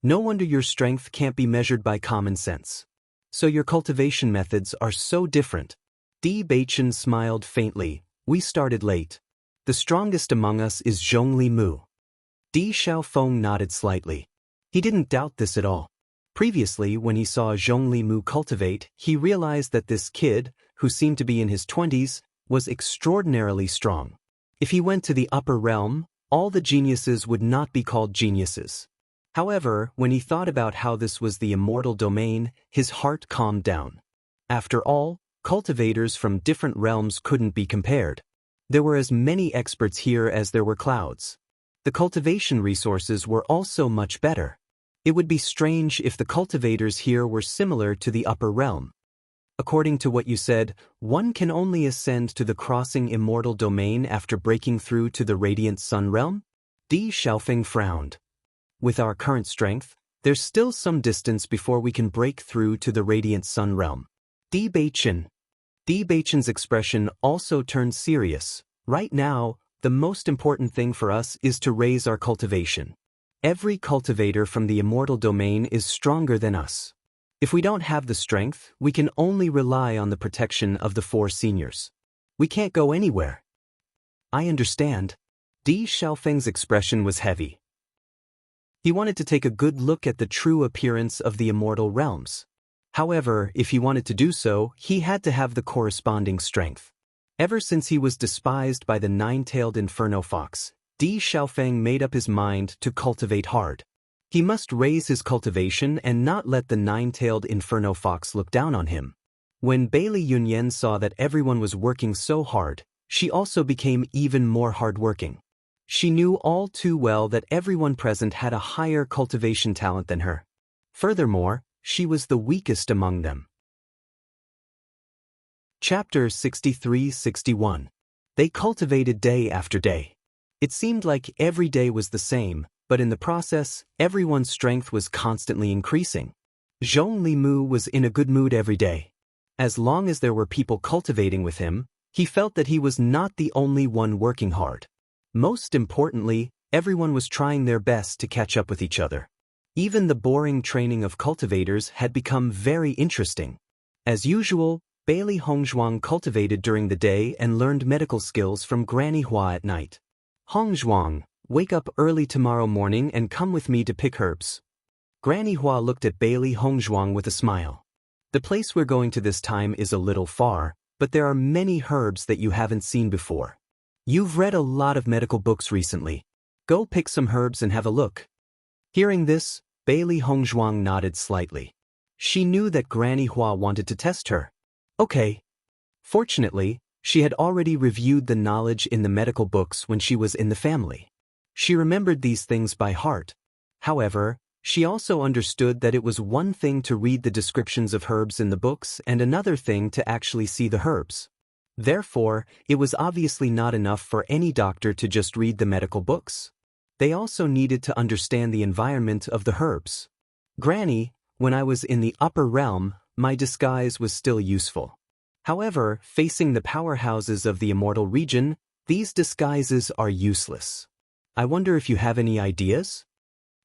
No wonder your strength can't be measured by common sense. So your cultivation methods are so different. Di Beichen smiled faintly. We started late. The strongest among us is Zhongli Mu. Di Xiaofeng nodded slightly. He didn't doubt this at all. Previously, when he saw Zhongli Mu cultivate, he realized that this kid, who seemed to be in his 20s, was extraordinarily strong. If he went to the upper realm, all the geniuses would not be called geniuses. However, when he thought about how this was the immortal domain, his heart calmed down. After all, cultivators from different realms couldn't be compared. There were as many experts here as there were clouds. The cultivation resources were also much better. It would be strange if the cultivators here were similar to the upper realm. According to what you said, one can only ascend to the crossing immortal domain after breaking through to the radiant sun realm? Di Xiaofeng frowned. With our current strength, there's still some distance before we can break through to the radiant sun realm. Di Beichen's expression also turned serious. Right now, the most important thing for us is to raise our cultivation. Every cultivator from the immortal domain is stronger than us. If we don't have the strength, we can only rely on the protection of the four seniors. We can't go anywhere. I understand. Di Xiaofeng's expression was heavy. He wanted to take a good look at the true appearance of the immortal realms. However, if he wanted to do so, he had to have the corresponding strength. Ever since he was despised by the nine-tailed inferno fox, Di Xiaofeng made up his mind to cultivate hard. He must raise his cultivation and not let the nine-tailed inferno fox look down on him. When Bailey Yunyan saw that everyone was working so hard, she also became even more hardworking. She knew all too well that everyone present had a higher cultivation talent than her. Furthermore, she was the weakest among them. Chapter 63-61. They cultivated day after day. It seemed like every day was the same, but in the process, everyone's strength was constantly increasing. Zhongli Mu was in a good mood every day. As long as there were people cultivating with him, he felt that he was not the only one working hard. Most importantly, everyone was trying their best to catch up with each other. Even the boring training of cultivators had become very interesting. As usual, Bailey Hongzhuang cultivated during the day and learned medical skills from Granny Hua at night. Hongzhuang, wake up early tomorrow morning and come with me to pick herbs. Granny Hua looked at Bailey Hongzhuang with a smile. The place we're going to this time is a little far, but there are many herbs that you haven't seen before. You've read a lot of medical books recently. Go pick some herbs and have a look. Hearing this, Bailey Hongzhuang nodded slightly. She knew that Granny Hua wanted to test her. Okay. Fortunately, she had already reviewed the knowledge in the medical books when she was in the family. She remembered these things by heart. However, she also understood that it was one thing to read the descriptions of herbs in the books and another thing to actually see the herbs. Therefore, it was obviously not enough for any doctor to just read the medical books. They also needed to understand the environment of the herbs. Granny, when I was in the upper realm, my disguise was still useful. However, facing the powerhouses of the immortal region, these disguises are useless. I wonder if you have any ideas?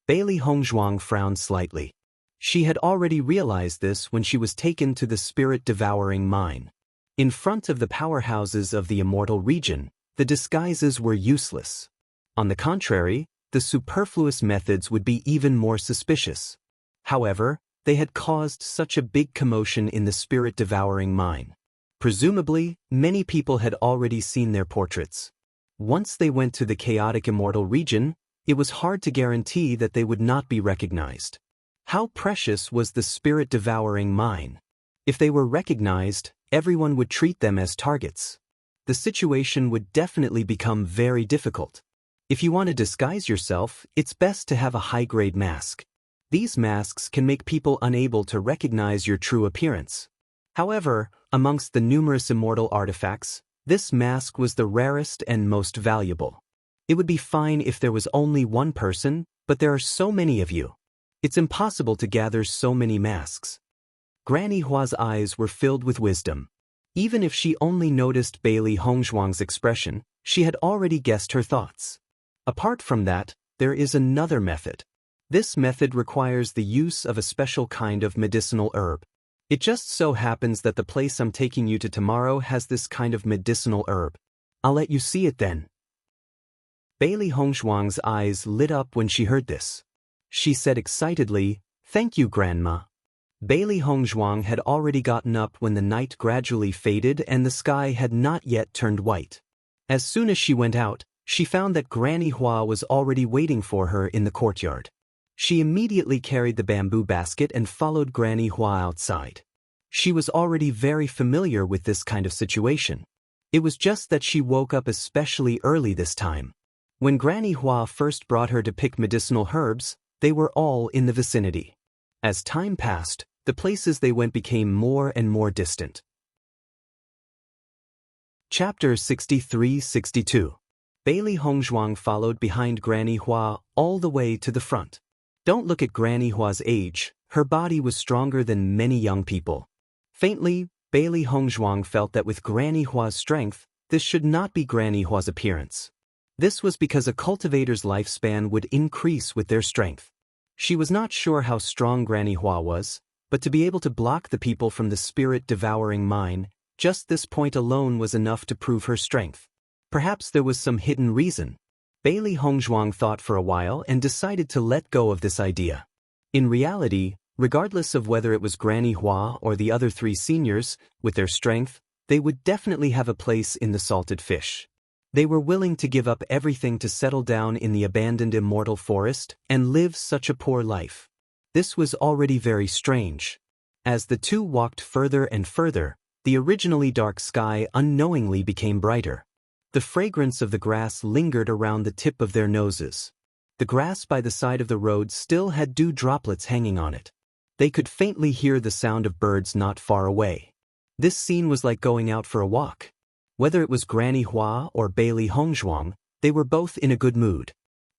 Bailey Hongzhuang frowned slightly. She had already realized this when she was taken to the spirit-devouring mine. In front of the powerhouses of the immortal region, the disguises were useless. On the contrary, the superfluous methods would be even more suspicious. However, they had caused such a big commotion in the spirit-devouring mine. Presumably, many people had already seen their portraits. Once they went to the chaotic immortal region, it was hard to guarantee that they would not be recognized. How precious was the spirit-devouring mine? If they were recognized, everyone would treat them as targets. The situation would definitely become very difficult. If you want to disguise yourself, it's best to have a high-grade mask. These masks can make people unable to recognize your true appearance. However, amongst the numerous immortal artifacts, this mask was the rarest and most valuable. It would be fine if there was only one person, but there are so many of you. It's impossible to gather so many masks. Granny Hua's eyes were filled with wisdom. Even if she only noticed Bailey Hongzhuang's expression, she had already guessed her thoughts. Apart from that, there is another method. This method requires the use of a special kind of medicinal herb. It just so happens that the place I'm taking you to tomorrow has this kind of medicinal herb. I'll let you see it then. Bailey Hongzhuang's eyes lit up when she heard this. She said excitedly, "Thank you, Grandma." Bailey Hongzhuang had already gotten up when the night gradually faded and the sky had not yet turned white. As soon as she went out, she found that Granny Hua was already waiting for her in the courtyard. She immediately carried the bamboo basket and followed Granny Hua outside. She was already very familiar with this kind of situation. It was just that she woke up especially early this time. When Granny Hua first brought her to pick medicinal herbs, they were all in the vicinity. As time passed, the places they went became more and more distant. Chapter 63-62. Bailey Hongzhuang followed behind Granny Hua all the way to the front. Don't look at Granny Hua's age, her body was stronger than many young people. Faintly, Bailey Hongzhuang felt that with Granny Hua's strength, this should not be Granny Hua's appearance. This was because a cultivator's lifespan would increase with their strength. She was not sure how strong Granny Hua was, but to be able to block the people from the spirit-devouring mine, just this point alone was enough to prove her strength. Perhaps there was some hidden reason. Bailey Hongzhuang thought for a while and decided to let go of this idea. In reality, regardless of whether it was Granny Hua or the other three seniors, with their strength, they would definitely have a place in the salted fish. They were willing to give up everything to settle down in the abandoned immortal forest and live such a poor life. This was already very strange. As the two walked further and further, the originally dark sky unknowingly became brighter. The fragrance of the grass lingered around the tip of their noses. The grass by the side of the road still had dew droplets hanging on it. They could faintly hear the sound of birds not far away. This scene was like going out for a walk. Whether it was Granny Hua or Bailey Hongzhuang, they were both in a good mood.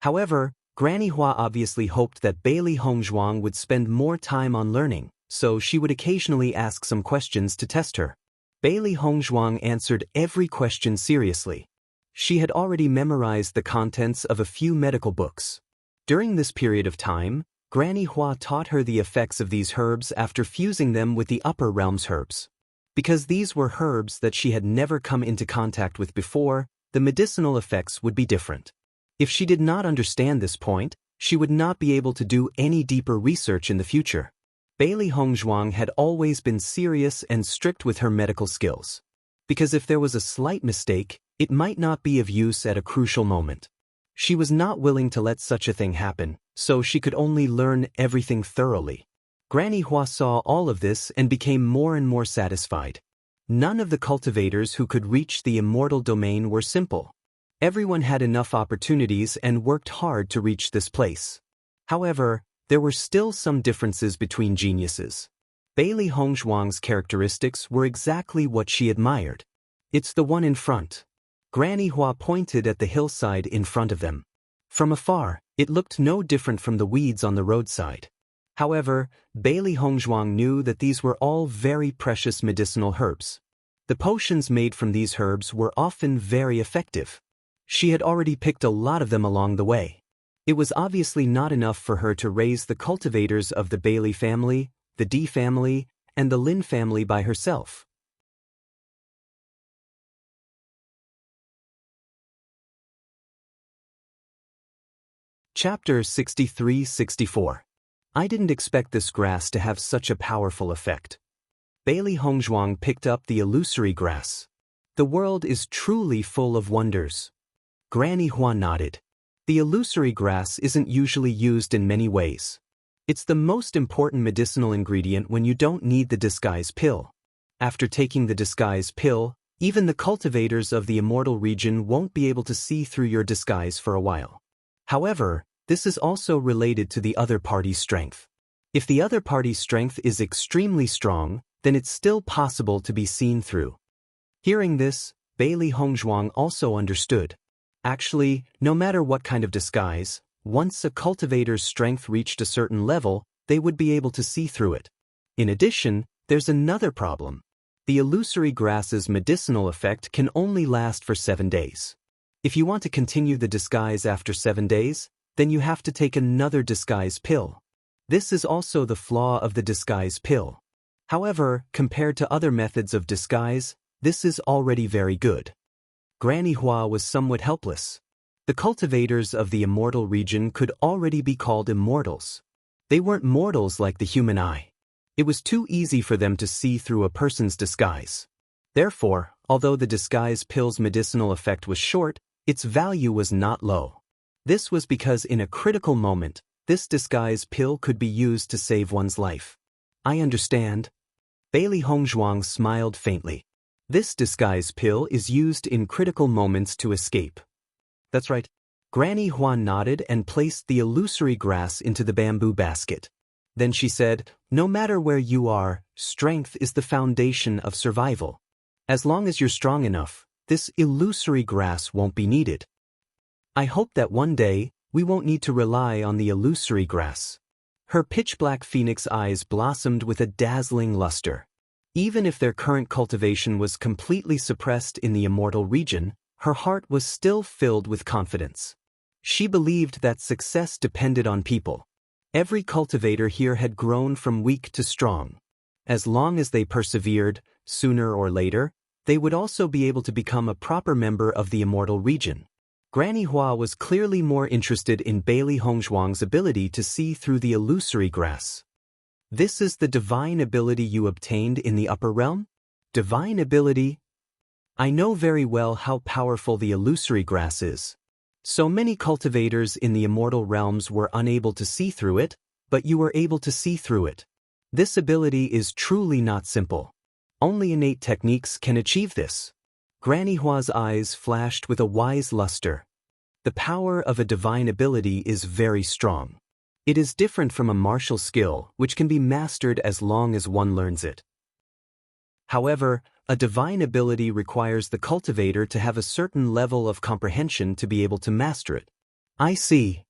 However, Granny Hua obviously hoped that Bailey Hongzhuang would spend more time on learning, so she would occasionally ask some questions to test her. Bailey Hongzhuang answered every question seriously. She had already memorized the contents of a few medical books. During this period of time, Granny Hua taught her the effects of these herbs after fusing them with the upper realms herbs. Because these were herbs that she had never come into contact with before, the medicinal effects would be different. If she did not understand this point, she would not be able to do any deeper research in the future. Bailey Hongzhuang had always been serious and strict with her medical skills. Because if there was a slight mistake, it might not be of use at a crucial moment. She was not willing to let such a thing happen, so she could only learn everything thoroughly. Granny Hua saw all of this and became more and more satisfied. None of the cultivators who could reach the immortal domain were simple. Everyone had enough opportunities and worked hard to reach this place. However, there were still some differences between geniuses. Bailey Hongzhuang's characteristics were exactly what she admired. It's the one in front. Granny Hua pointed at the hillside in front of them. From afar, it looked no different from the weeds on the roadside. However, Bailey Hongzhuang knew that these were all very precious medicinal herbs. The potions made from these herbs were often very effective. She had already picked a lot of them along the way. It was obviously not enough for her to raise the cultivators of the Bailey family, the D family, and the Lin family by herself. Chapter 63-64. I didn't expect this grass to have such a powerful effect. Bailey Hongzhuang picked up the illusory grass. The world is truly full of wonders. Granny Hua nodded. The illusory grass isn't usually used in many ways. It's the most important medicinal ingredient when you don't need the disguise pill. After taking the disguise pill, even the cultivators of the immortal region won't be able to see through your disguise for a while. However, this is also related to the other party's strength. If the other party's strength is extremely strong, then it's still possible to be seen through. Hearing this, Bailey Hongzhuang also understood. Actually, no matter what kind of disguise, once a cultivator's strength reached a certain level, they would be able to see through it. In addition, there's another problem. The illusory grass's medicinal effect can only last for 7 days. If you want to continue the disguise after 7 days, then you have to take another disguise pill. This is also the flaw of the disguise pill. However, compared to other methods of disguise, this is already very good. Granny Hua was somewhat helpless. The cultivators of the immortal region could already be called immortals. They weren't mortals like the human eye. It was too easy for them to see through a person's disguise. Therefore, although the disguise pill's medicinal effect was short, its value was not low. This was because in a critical moment, this disguise pill could be used to save one's life. I understand. Bailey Hongzhuang smiled faintly. This disguise pill is used in critical moments to escape. That's right. Granny Hua nodded and placed the illusory grass into the bamboo basket. Then she said, "No matter where you are, strength is the foundation of survival. As long as you're strong enough, this illusory grass won't be needed. I hope that one day, we won't need to rely on the illusory grass." Her pitch-black phoenix eyes blossomed with a dazzling luster. Even if their current cultivation was completely suppressed in the immortal region, her heart was still filled with confidence. She believed that success depended on people. Every cultivator here had grown from weak to strong. As long as they persevered, sooner or later, they would also be able to become a proper member of the immortal region. Granny Hua was clearly more interested in Bailey Hongzhuang's ability to see through the illusory grass. "This is the divine ability you obtained in the upper realm?" "Divine ability?" I know very well how powerful the illusory grass is. So many cultivators in the immortal realms were unable to see through it, but you were able to see through it. This ability is truly not simple. Only innate techniques can achieve this. Granny Hua's eyes flashed with a wise luster. The power of a divine ability is very strong. It is different from a martial skill, which can be mastered as long as one learns it. However, a divine ability requires the cultivator to have a certain level of comprehension to be able to master it. I see.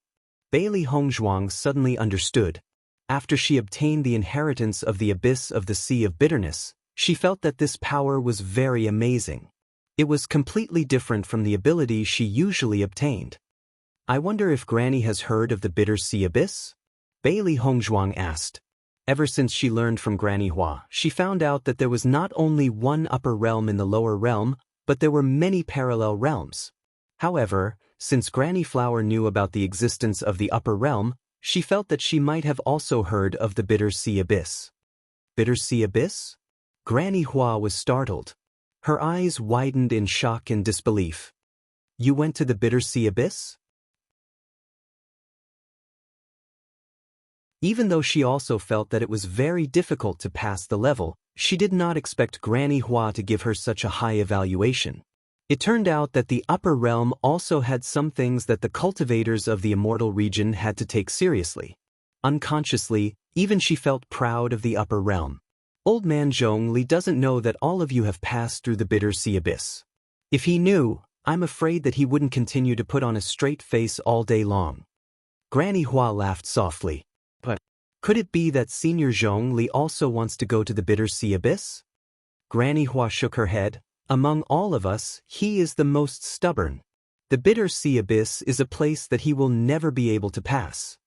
Bailey Hongzhuang suddenly understood. After she obtained the inheritance of the abyss of the Sea of Bitterness, she felt that this power was very amazing. It was completely different from the ability she usually obtained. I wonder if Granny has heard of the Bitter Sea Abyss? Bailey Hongzhuang asked. Ever since she learned from Granny Hua, she found out that there was not only one upper realm in the lower realm, but there were many parallel realms. However, since Granny Flower knew about the existence of the upper realm, she felt that she might have also heard of the Bitter Sea Abyss. Bitter Sea Abyss? Granny Hua was startled. Her eyes widened in shock and disbelief. You went to the Bitter Sea Abyss? Even though she also felt that it was very difficult to pass the level, she did not expect Granny Hua to give her such a high evaluation. It turned out that the upper realm also had some things that the cultivators of the immortal region had to take seriously. Unconsciously, even she felt proud of the upper realm. Old man Zhongli doesn't know that all of you have passed through the Bitter Sea Abyss. If he knew, I'm afraid that he wouldn't continue to put on a straight face all day long. Granny Hua laughed softly. But could it be that Senior Zhongli also wants to go to the Bitter Sea Abyss? Granny Hua shook her head. Among all of us, he is the most stubborn. The Bitter Sea Abyss is a place that he will never be able to pass.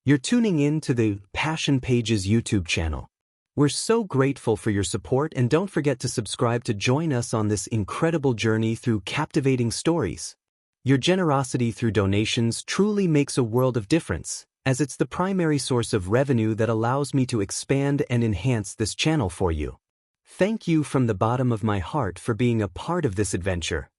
You're tuning in to the Passion Pages YouTube channel. We're so grateful for your support, and don't forget to subscribe to join us on this incredible journey through captivating stories. Your generosity through donations truly makes a world of difference, as it's the primary source of revenue that allows me to expand and enhance this channel for you. Thank you from the bottom of my heart for being a part of this adventure.